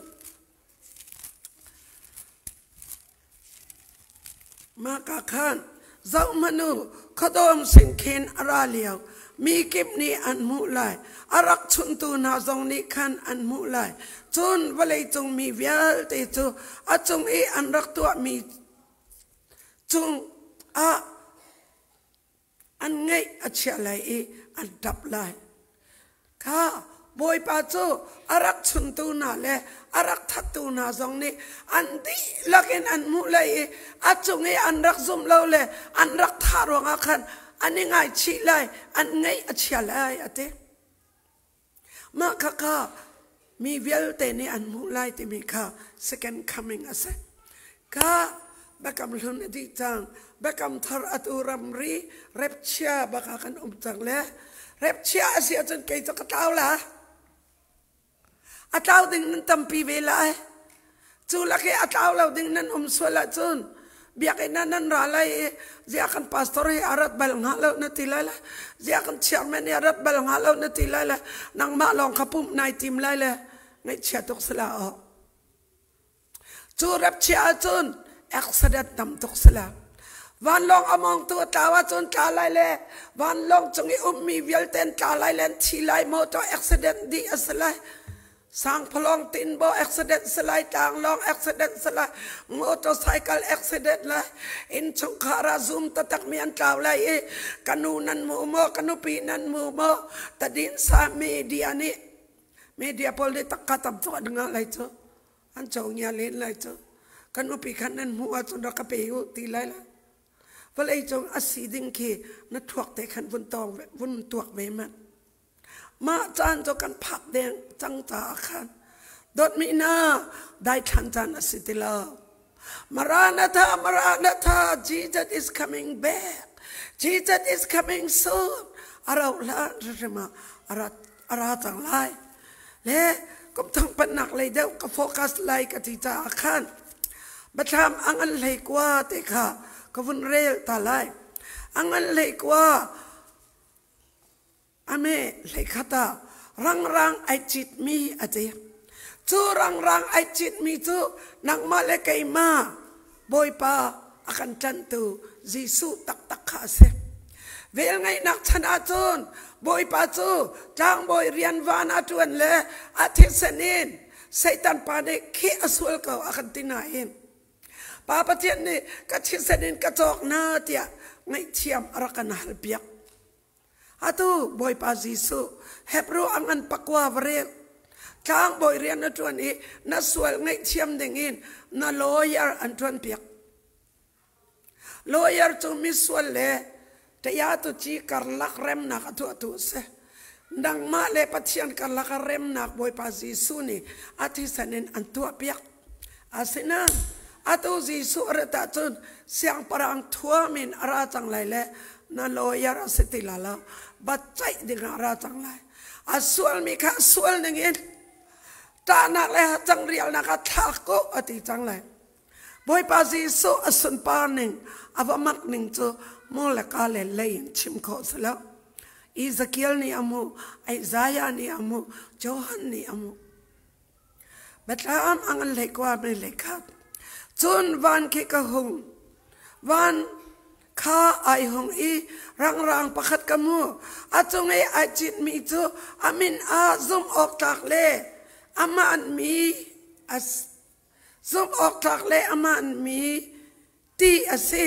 makakan zau manu kodom singkin araliyaw mikip ni an mulay arak chuntu na zong ni kan an mulay chun walay chung mi vial te chu achung an rak tu mi chung an ngai achalai an tap lai ka boy pa chu arak chuntu na le arak thatu na zong ni an di lakin an mulay achung an rak zum lo le an rak tharong akan ani ngai chi lai an ngai achalai ate ma kaka mi vial te ni an mulai te mi ka second coming ase ka bakam lun di tang bakam thar aturam ri repcha baka kan tang le repcha asia chen kai to kataw la ataw ding nan tampi vela chu laki ataw law ding nan swala chun biakin nan ralai ziakan pastor arat bal ngalaw na tilala ziakan chairman arat bal ngalaw na tilala nang malong kapum nai tim lala ngay chia tok sala o chu rap chia chun accident tam tok sala van long among tu tawa chun talai le van long chungi mi vial ten talai len thilai motor accident di asalai sang phalong tin bo accident salai tang long accident salai motorcycle accident la in chungkhara zoom tatak mian tawlai kanunan mo mo kanupinan mo mo tadin sa media ni media pol de takatab to adnga lai cho an chong nya len lai cho kan upi khanan huwa chon ra kapeu ti lai la walai chong asiding ke na thuak te khan vun tong vun tuak ve man ma chan cho kan phak deng chang ta khan dot mi na dai than chan asitila maranatha maranatha Jesus is coming back Jesus is coming soon arau la rema aratang lai le kom thang panak lai deu ka focus lai ka ti ta khan batham angal lai kwa te kha ka vun rel ta lai angal lai kwa ame lai khata rang rang ai chit mi ate จูรังไอจิตมีจูนังมาเลกัยมาบอยปาakan tentu Yesus tak khase vel ngai nak chana chun boy pa chu tang boy rian van atuan le athisenin Satan pa ne khi asul ka akan tinain pa patien ni ka thisenin ka chok na tia ngai thiam arakan halpiak atu boy pa Yesus Hebrew angan pakwa vre tang boy rian atuan ni na sual ngai thiam dengin na lawyer antuan piak lawyer tu miswal le te ya tu chi karlak rem nak atu se ndang ma le pathian karlak rem nak boy pa Yesu ni athi sanen antu piak asina atu Yesu rata chun siang parang thua min ara chang lai le na lawyer asetilala bachai ding ara chang lai aswal mi kha swal ningin ta nak le chang rial nak thak ko ati chang lai boy pa Yesu asun paning avamak ning cho molaka le lein chim kho sala Ezekiel ni amu Isaiah ni amu Johan ni amu Bethlehem angan le kwa me le kha chun van ke ka hung van kha ai hung I rang pakhat kamu achung ai ajit mi cho amin a zum ok tak le ama an mi as zum ok tak le ama an mi ti ase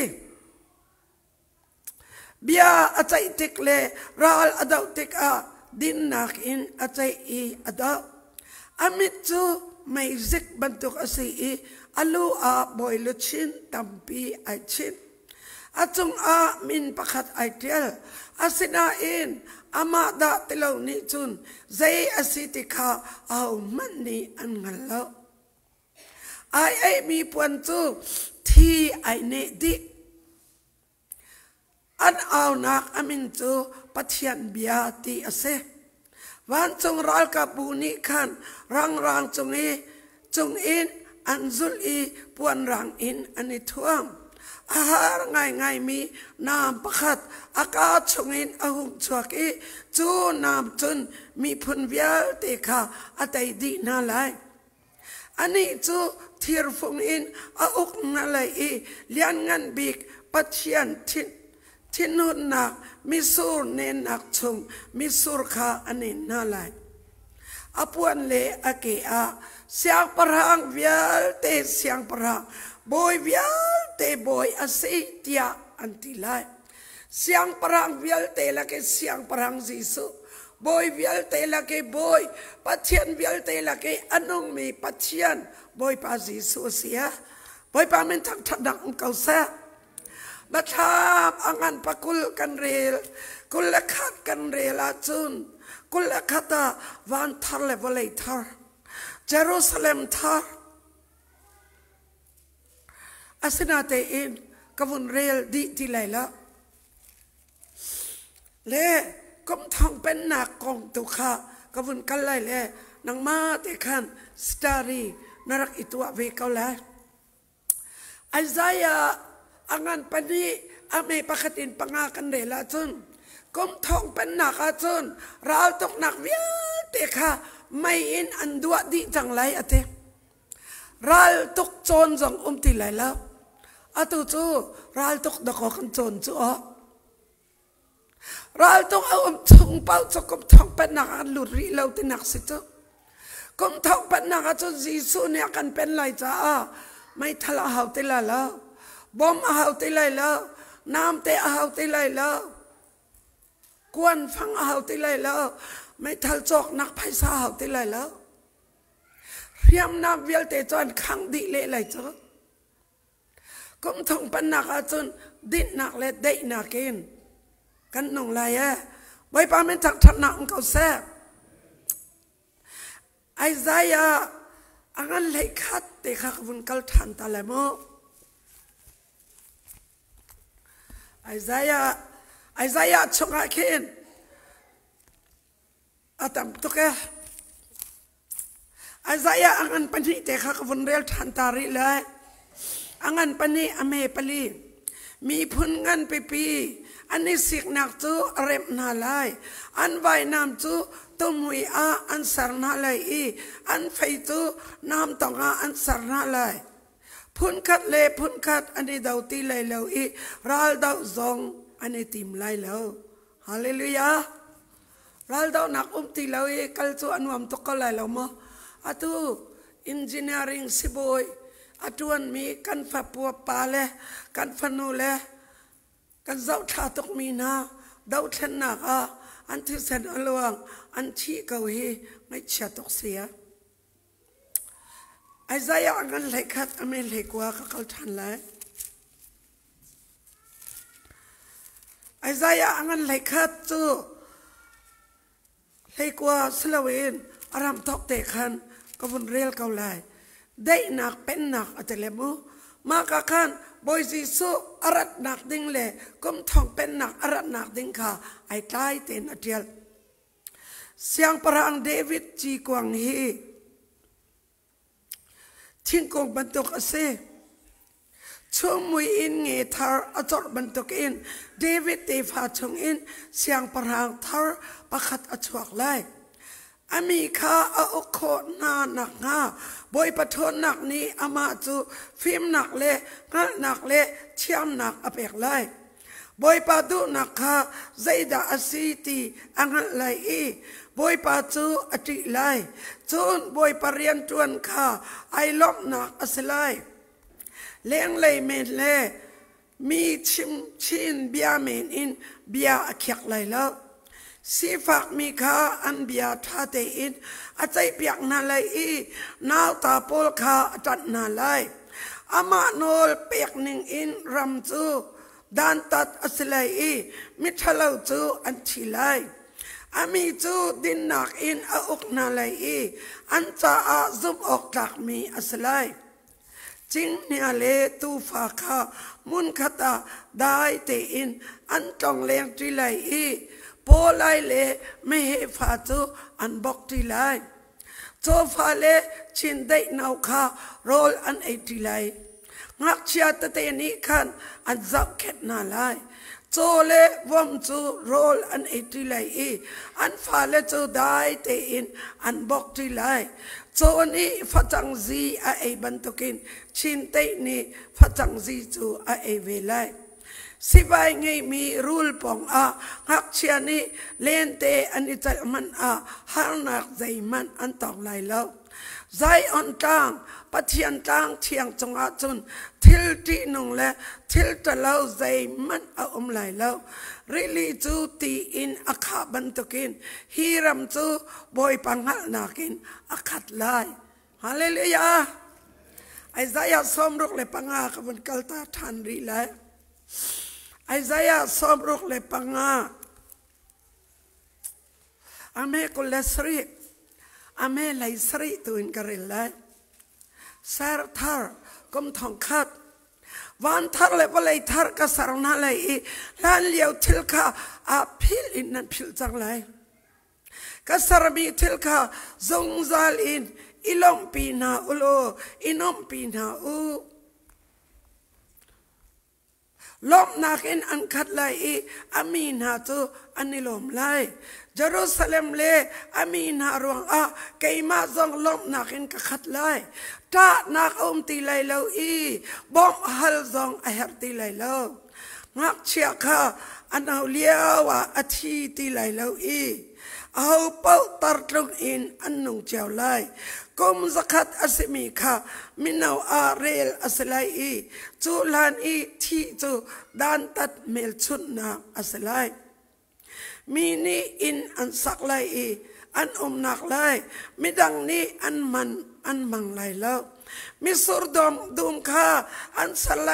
bia achai tik le ral adau tik a din nak in achai I ada amit chu mai zik bantuk ase I alu a boilu chin tampi ai chin achung a min pakhat ai tel asina in ama da telo ni chun zai asiti kha au man ni an ngalo ai mi puan chu thi ai ne di an au nak amin chu pathian bia ti ase wan chung ral ka bu ni khan rang chung in an zul I puan rang in ani thuam ahar ngai mi nam pakhat aka chung in ahung chuak I chu nam chun mi phun vial te kha atai di na lai ani chu thir phung in a uk na lai I lian ngan bik pathian thin nun nak misur ne nak chung misur kha ani na lai apuan le ake a siang parang vial te siang parang boy vial te boy ase tia antilai siang parang vial te la ke siang parang Yesu boy vial te la ke boy pathian vial te la ke anong mi pathian boy pa Yesu sia boy pa men thak thadang kau sa batham angan pakul kan rel kul lakhat kan rel achun kul lakhata van thar le volei thar Jerusalem thar asinate in kavun rel di ti laila le kom thong pen nak kong tu kha kavun kal lai le nang ma te khan starry narak itwa ve kaula Isaiah angan pani ame pakatin pangakan rela chun kom thong pen nak a chun ral tok nak vial te kha mai in an dua di chang lai ate ral tok chon jong ti lai la atu chu ral tok da ko kan chon chu a ral tok a chung pau chu kom thong pen nak an lu ri lo ti nak si chu kom thong pen nak a chu Jesu ne kan pen lai cha a mai thala hau te la la bom a hau te lai la nam te a hau te lai la kwan phang a hau te lai la mai thal chok nak phai sa hau te lai la riam nam vial te chon khang di le lai cho kom thong pan nak a chun din nak le dei nak in kan nong lai a boy pa men thak thak nak kau sa Isaiah angan le khat te kha vun kal than ta le mo Isaiah chunga ken atam to ke Isaiah angan pani te kha vun rel than ta ri lai angan pani ame pali mi phun ngan pi อันนี้สิกนักจูเร็บนาไลอันใบน้ำจูตุมหุยอาอันสารนาไลอีอันไฟจูน้ำตองอาอันสารนาไลพุนคัดเลพุนคัดอันนี้ดาวตีไลเลวอีรัลดาวซองอันนี้ติมไลเลวฮาเลลูยารัลดาวนักตีเลวอีกัลจูอันวามตุกไลเลวมั้งอะตูengineering siboy atuan mi kan fa pu pa le kan fanu le kan zau tha tok mi na dau thlen na ka an thi sen alwang an thi ko hi ngai cha tok sia Isaiah angan lekhat amen lekwa ka kal than lai Isaiah angan lekhat chu lekwa slawin aram tok te khanก็วนเรียลเกาไลได้หนักเป็นหนักอัตเลมูมากะขันบอยซีซูอารัดหนักดิ้งเล่กุมทองเป็นหนักอารัดหนักดิ้งค่ะไอ้ใกล้เต็นอัตเดียลเสียงพระอังเดวิดจีกวางฮีทิ้งกงบรรทุกเสช่วงมวยอินเงทาร์อจอดบรรทุกอินเดวิดเตฟาชงอินเสียงพระอังทาร์ประคัดอจวกไลอามีข้าเอาโคนาหนักงาบอยปะทนหนักนี้อามาจูฟิล์มหนักเละงาหนักเละเชี่ยมหนักอเปกไลบอยปะดูหนักข้าใจดาอสีตีอังไลอีบอยปะจูอติไลจูนบอยปะเรียนจวนข้าไอล็อกหนักอสไลเลี้ยงไลเมนเล่มีชินเบียเมนอินเบียอเขียกไลแล้วสีฝักมีข้าอันเบียท่าเตอินอาใจเปียกนาไลอีนาวตาโปลข้าจัดนาไลอามาโนลเปียกหนึ่งอินรำจูดานตัดอสไลอีมิทะเลาจูอันทีไลอามีจูดินหนักอินอาอุกนาไลอีอันจะอาซุบออกจากมีอสไลจิงเนียเลตูฟาข้ามุนขตาได้เตอินอันจองเลี้ยงทีไลอีโปไลเลไม่เฮฟาจูอันบอกทีไลโจฟาเลชินได้นาวคาโรลอันเอทีไลงักเชียตเตนี้ขันอันจับเข็ดนาไลโจเลวอมจูโรลอันเอทีไลอีอันฟาเลจูได้เตอินอันบอกทีไลโจนี้ฟัจังซีอาเอบันตุกินชินเตนี้ฟัจังซีจูอาเอเวไลสิบายไงมีรูลปองหักเชียนี่เล่นเตอันนี้ใจมันหาหนักใจมันอันตอกไหลแล้วใจอ่อนกลางปะเทียนกลางเทียงจงอาจุนทิลตีนงและทิลตะเล่าใจมันไหลแล้วริลีจูตีอินอาขาบันตุกินฮีรัมจูบอยปังหัลนากินอาขัดไลฮาเลลูยาไอ้ใจสมรุกเลยปังอากับมันกัลตาทันรีไลIsaiah sombruk le panga ame kolesri ame laisri tuin karilla sar thar kom thong khat wan thar le balai thar ka sarna lai lan liau thilkha a phil in nan phil chang lai ka sarmi thilkha zong zal in ilom pina ulo inom pina uลมนักอินอันขัดไลอามีนาจูอันนิลมไลเยรูซาเล็มเลอามีนารวงเกยมาซองลมนักอินกขัดไลตานักตีไลเลวบอมฮัลซองอาเฮรตีไลเลวงักเชียค่ะอันเอาเลี้ยวอาทีตีไลเลวเอาเป้าตัดลงอินอันนุ่งเจ้าไลกุมสกัดอสมีค่ะมินเอาเรลอสไลจูลานที่จูดานตัดเมลชุนนาอสไลมีนี่อินอันสักไลอันนักไลมิดังนี้อันมังไลแล้วมิสูรดุมค่ะอันสไล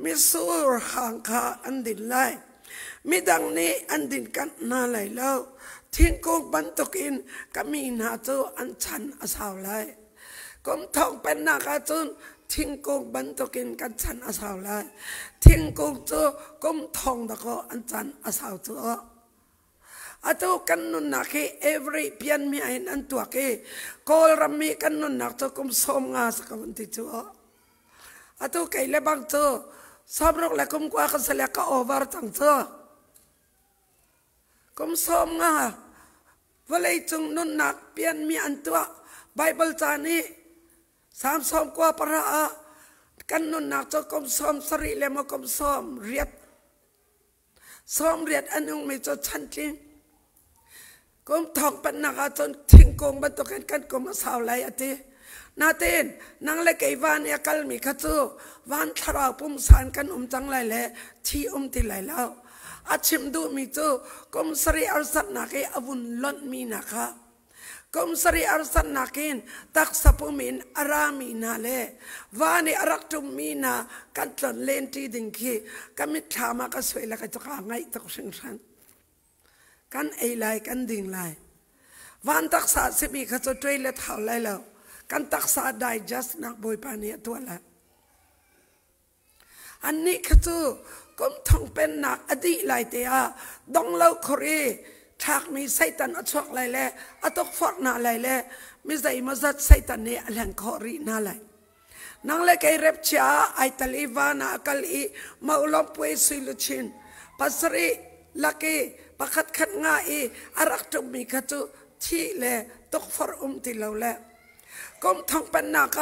มิสูรหางค่ะอันดินไลมิดังนี้อันดินกันนาไลแล้วทิ้งกงบรรทุกินก็มีนาจูอันชันอาสาวไลกมทองเป็นนากาจุนทิ้งกงบรรทุกินกันชันอาสาวไลทิ้งกงจูกมทองตะก็อันชันอาสาวจูอาจูกันนุนนักevery เพียนมีอันตัวเกกอลรำมีกันนุนนักจูกมสมงาสกัวันติจูอาจูไก่เลบังจูสอบรกและกมกว่ากันเสลียก็โอเวอร์จังจู กุมสมงาวะเลยจุงนุนนักเปลี่ยนมีอันตัวไบเบิลจานี้3 สมกว่าประกันนุนนักจะกุมสมสริเลมกุมสมเรียดสมเรียดอันนึงไม่จะชันจริงกุมทองเป็นนักจนทิ้งกงบรรทุกกันกุมสาวไหลอตินาเต้นนางเล็กไอ้วานยากลมีขจูวานทราวปุ่มสานกันจังไหลเล่ที่ติไหลแล้วอาชิมดูมีจูกุมสรีอาร์สันนักอวุนล้นมีนักกุมสรีอาร์สันนักินตักสะพุมินอารามีนาเล่วานีอารักตุมีนากันตอนเลนที่ดิ่งขีกมิถามากสวยละกันจะข้าไงตกสิงสันกันไอไลกันดิ่งไลวานตักษาสิมีขจูช่วยเล็ดเท่าไรแล้วกันตักษาได้ just นักบอยปานีตัวละอันนี้ขจูกุมทองเป็นนักอดีตไลเตียดองเล่าครีทากมีไซตันอชวกไลเล่อตกฟอกนาไลเล่มิใจมาจัดไซตันเนี่ยแหล่งคอรีนาไลนางเล็กไอเร็บช้าไอตะลีวานากัลีมาอุลอมป่วยสุลุชินปัสรีลักกี้ปักขัดง่ายอารักตุมีขจูที่เล่ตกฟอร์ติเลาเล่กุมทองเป็นนัก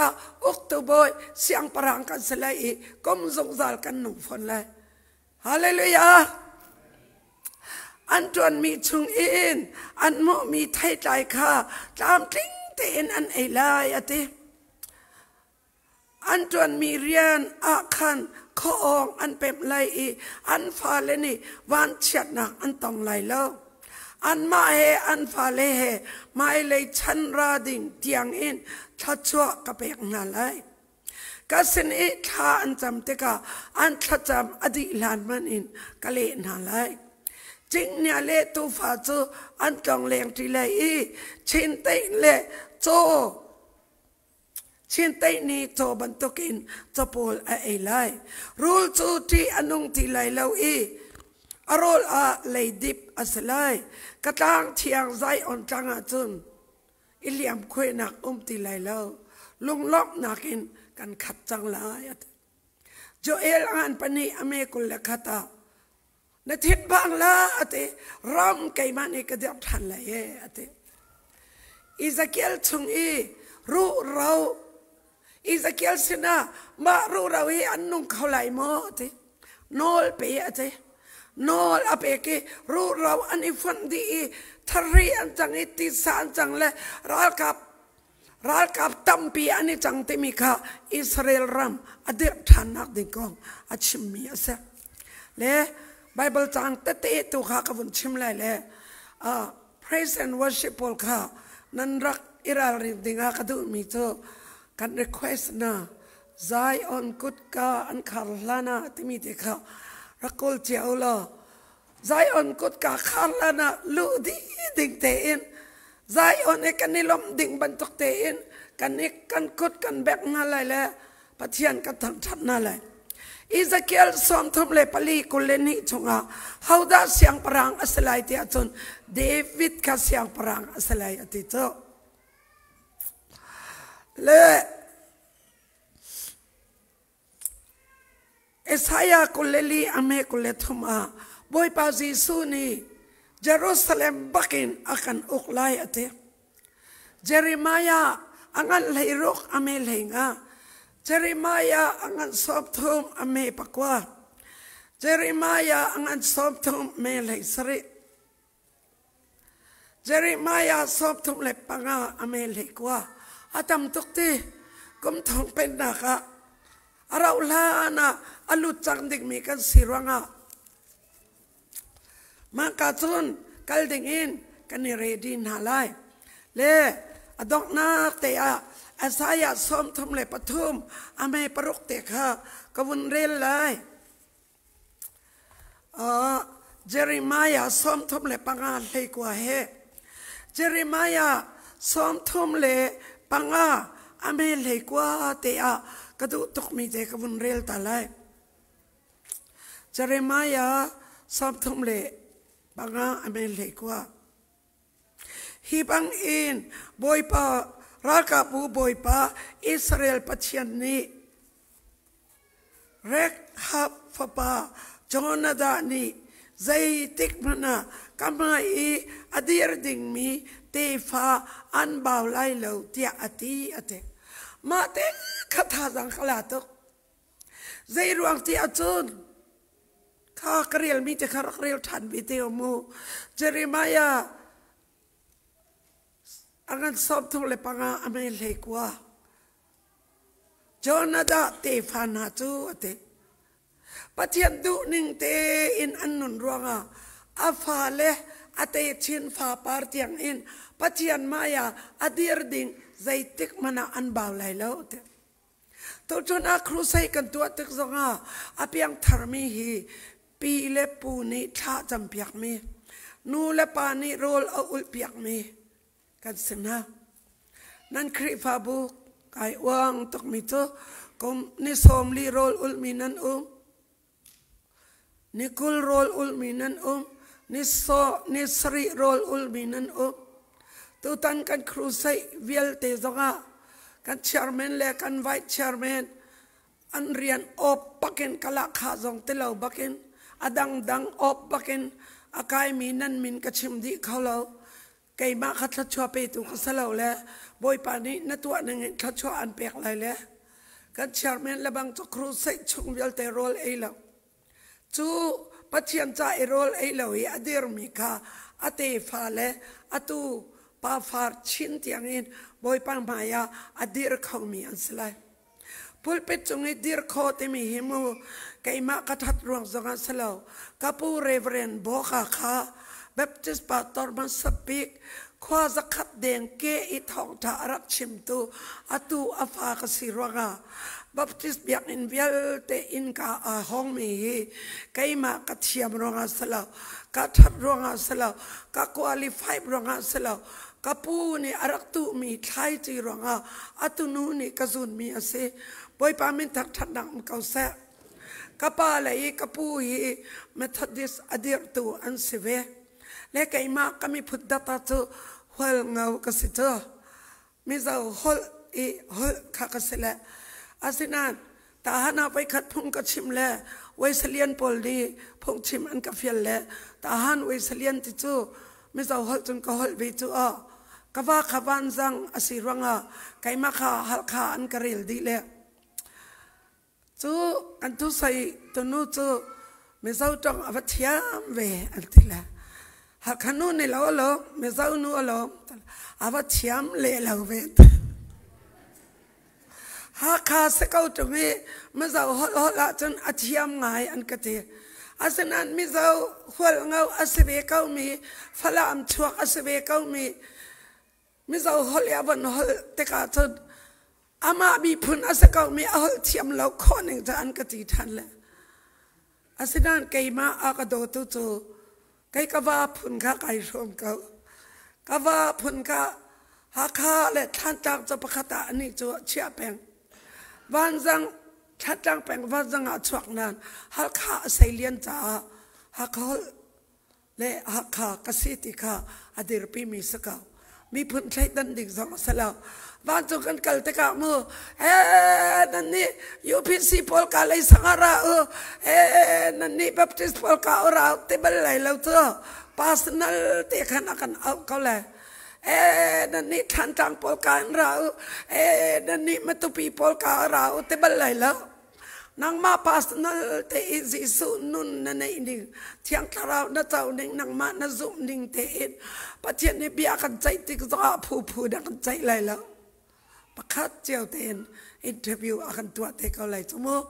อุกตุบอยเสียงปรางกันสลายกุมสงสารกันหนุ่มฝนเลยฮาเลลูยาอันจวนมีชุงอินอันโมมีไทยใจข้าตามทิ้งเตียนอันไอลายอติอันจวนมีเรียนอาคันข้อองอันเป็นไรอันฟาเลนี่วันเฉียดนักอันต้องไหลเล่าอันมาเฮอันฟาเลเฮมาเลยชันราดิ่งเตียงอินทัดชัวกระเบกนาไลก็สินอิท่าอันจำเตกาอันทัดจำอดีลานมันอินกะเลนาไลจริงเนี่ยเล่ตูฟ้าจูอันจองเลี้ยงที่เลยชินเตเล่โจชินเตนี่โจบรรทุกินจะปูลไอไลรูลจูที่อนุงที่เลยเราอารมณ์เลยดิบอัสไลกระตังเทียงใจอ่อนจังจุนอิเลียมคุยนักที่เลยเราลุงล็อกนักินกันขัดจังลายโจเอลอันปนีอเมกุลเลขาตาในทิศบางละติรำไก่มันกระเดียบทันเลยติอิสเกียลชุงรู้เราอิสเกียลสินะมารู้เราอันนุ่งเขาไหลโมติโนลเปียติโนลอเปกิรู้เราอันอิฟันดีทารีอันจังติสานจังเลยรักกับตัมปีอันนี้จังติมิกาอิสราเอลรำอเดียบทันนักดิ่งกองอัชิมีอาเซเลไบเบิลจังเตเตตุข้ากับวันชิมเลยเลยpraise and worship พอลข้านันรักอิราลิมดิ่งข้าดูมีโตกัน request นะ Zion กุดกาอันคาร์ลานาที่มีเด็กข้ารักกอลเจ้าล่ะ Zion กุดกาคาร์ลานาลูดีดิ่งเตอิน Zion เอกันนี่ลมดิ่งบรรทุกเตอินกันนี่กันกุดกันแบกนั่นเลยเลยปะเทียนกันทั้งชัดนั่นเลยอิสเกียลสมทุมเลปลีกุเลนิชงาฮาวดาเสียงปรางอัสไลที่อาจนเดวิดก็เสียงปรางอัสไลที่เจ้าเลเอสายากุเลลีอเมกุเลทุมาบอยปาซิซูนีเยรูซาเล็มบักินอากันอุกไลอเตเจเรมายาอังันเลยรุกอเมเลงาเจเรมายาอังันสอบทุมอเมปกว่าเจเรมายาอังันสอบทุมเมเลสริเจเรมายาสอบทุมเลปังาอเมเลกว่าอาตมตุกตีกุมทองเป็นนักอาราลานะอลุจังดิกมีกันสิรังมากาจุนกัลดิงอินกันนี่เรดินหาไลเลอดอกนาเตะอาศัยสมทำเลปทุมอเมปรุกเตะค่ะกวนเรลไลเจเรมายาสมทำเลปังอาเลยกว่าเฮเจเรมายาสมทำเลปังอาอเมเลยกว่าเตะกระดูตุกมีเตะกวนเรลตาไลเจเรมายาสมทำเลปังอาอเมเลยกว่าฮิบังอินบอยปารักบูบอยปาอิสราเอลปัจจัยนี้เร็กฮับฟปาจอนาดานี zai tik mana kamai adir ding mi te fa an bao lai lo tia ati ate ma te khatha jang khala to zai ruang ti achun kha kriel mi te khar kriel than bi te mu Jeremiah angan sob thong le panga ame le kwa Jonada te fa na chu ate pathian du ning te in annun ruanga afa le ate chin fa par tiang in pathian maya adir ding zaitik mana an baw lai lo te to chona crusai kan tu atik zonga apiang tharmi hi pi le pu ni tha cham piak mi nu le pa ni rol a ul piak mi kan sina nan kri fa bu kai wang tok mi to kom ni som li rol ul mi nan ni kul rol ul mi nan ni sri rol ul mi nan tu tan kan crusai vial te zonga kan chairman le kan vice chairman an rian op pakin kala kha zong te lo bakin adang dang op bakin akai mi nan min ka chim di khalo kai ma khat la chwa pe tu ka salo le boy pa ni na tu an nge khat chwa an pek lai le kan chairman le bang to crusai chung vial te rol e lo chu pathian cha e rol e lo hi adir mi kha ate fa le atu pa far chin tiang in boy pang maya adir khong mi an slai pulpit chung e dir kho te mi himu kai ma ka that ruang zonga salo kapu reverend boka kha baptist pastor man sapik khwa zakhat deng ke I thong tha rak chim tu atu afa ka sirwaga baptist biak in vial te in ka a hong mi kai ma ka thiam ronga salo ka that ronga salo ka qualify ronga salo kapu ni arak tu mi thai chi ronga atu nu ni kazun mi ase boy pa min thak that dang kau sa kapa lai kapu hi methodist adir tu an sive le kai ma kami phudda ta chu hol ngau ka si to mi zau hol hol kha ka sela asinan ta hana pai khat phung ka chim le wai salian pol ni phung chim an ka fial le ta han wai salian ti chu mi zau hol chun ka hol ve chu a kawa khawan zang asiranga kaima kha hal kha an karil di le chu an tu sai to nu chu me zau tong avathiam ve antila hal khanu ne lo me zau nu lo avathiam le lo ve ha kha se kau to me zau hol la chun athiam ngai an kate asanan mi zau hol ngau asbe kau mi fala am chuak asbe kau mi zau hol ya ban hol te ka chun ama bi phun asakau mi hol thiam lo khoning ja an ka ti than le asidan keima aka do tu chu kai ka wa phun kha kai rom ka wa phun ka ha kha le than tak cha pakhata ani chu chia peng wan jang that tang peng wa jang a chuak nan hal kha sailian cha ha khol le ha kha ka si ti kha adir pi mi saka mi phun thai dan dik zong sala van chu kan kal te ka mu nan ni UPC pol ka lai sangara nan ni baptist pol ka ora te bal lai lo to personal te khan akan au ka le nan ni than tang pol ka ra nan ni matupi pol ka ra te bal lai lo nang ma personal te izi su nun na nei ding thiang tharau na chau ning nang ma na zum ding te in pathian ni bia kan chai tik za phu da kan chai lai lo pakhat cheu ten interview akan tua te ka lai chumo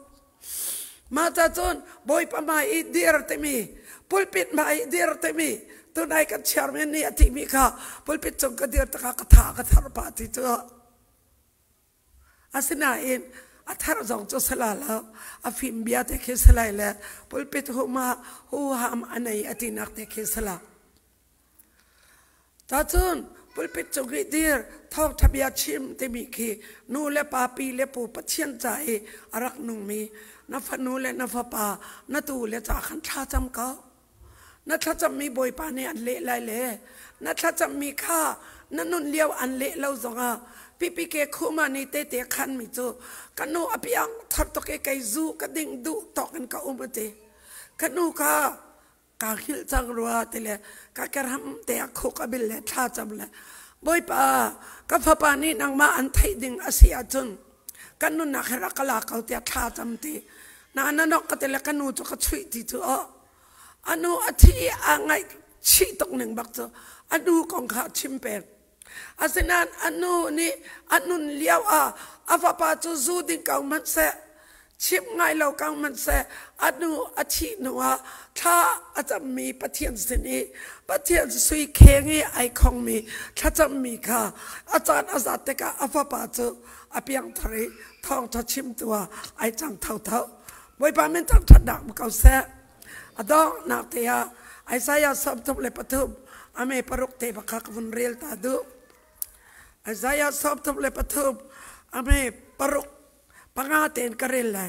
ma cha chon boy pa mai I dir te mi pulpit mai dir te mi tu nai kan chairman ni ati mi kha pulpit chong ka dir ta ka tha ka thar pa ti chu asina in athar zong cho salala afim bia te khe salai la pulpit ho ma ho ham anai ati nak te khe sala ta chun pulpit chogi dir thok thabia chim te mi khi nu le pa pi le pu pathian chai arak nung mi na fa nu le na fa pa na tu le cha khan tha cham ka na tha cham mi boy pa ne an le lai le na tha cham mi kha na nun liao an le lo zonga pipi ke khuma ni te khan mi chu kanu apiang thar to ke kai zu ka ding du tok an ka umate kanu ka กาคิลจังรัวติเลกากระทำแต่คุกอบิลเลท่าจำเลยบ่อยป่ากับพปานี่นางมาอันไทยดิ่งอาเซียจนกันนุนนักรักลาเขาเตียท่าจำตีนาอันนั้นก็ติเลกันนูจุกช่วยตีตัวอันนู้อธิอังไงชีตกหนึ่งบักเจออันนู้ของข้าชิมเป็ดอาเซนันอันนู้นี่อันนู้เลี้ยวอาฟาปาจูจูดิ่งเก่ามันเสชิบไงเรากังมันเสอนุอาทิตย์นัวถ้าอาจจะมีปะเทียนสินีปะเทียนสุยเคงีไอคองมีถ้าจะมีค่ะอาจารย์เตกะอาฟาปาจูอาเปียงทะเลทองทัชิมตัวไอจังเท่าไว้ปามันจังทัดดักมันเก่าเสอดองนักเตียไอสายสับทุบเลยปะทุบอเมปรุกเตปะคักวันเรียลตาดูไอสายสับทุบเลยปะทุบอเมปรุกpangaten karela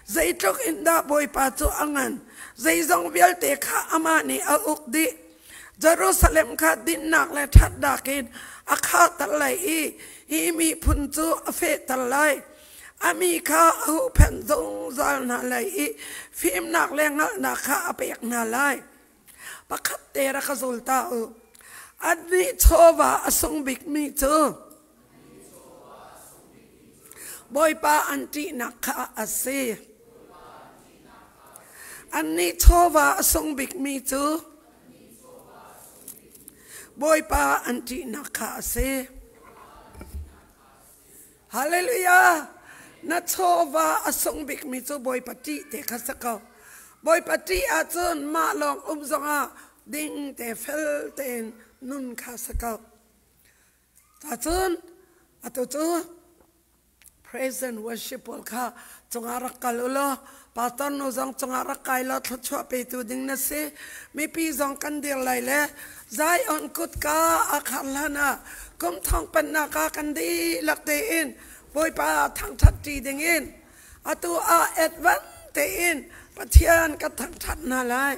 zai tok inda boy pa chu angan zai zong bial te kha amani a ukdi Jerusalem kha din nak le that dakin akha talai hi mi phun chu afe talai ami kha hu phen zong zal na lai phim nak le ngal na kha apek na lai pakhat te ra khazulta adni chowa asong bik mi chu boy pa anti nakha ase anni chowa asong bik mi chu boy pa anti nakha ase hallelujah na chowa asong bik mi chu boy pati te khasaka boy pati a chon ma long zonga ding te fel ten nun khasaka ta chon atu chu praise and worship walka chungarak kalulo paton no jong chungarak kaila thchwa pe tu ding na se mi pi jong kan dir lai le zai on kut ka akhalana kum thong pan na ka kan di lak te in boy pa thang that ti ding in atu a advan te in pathian ka thang that na lai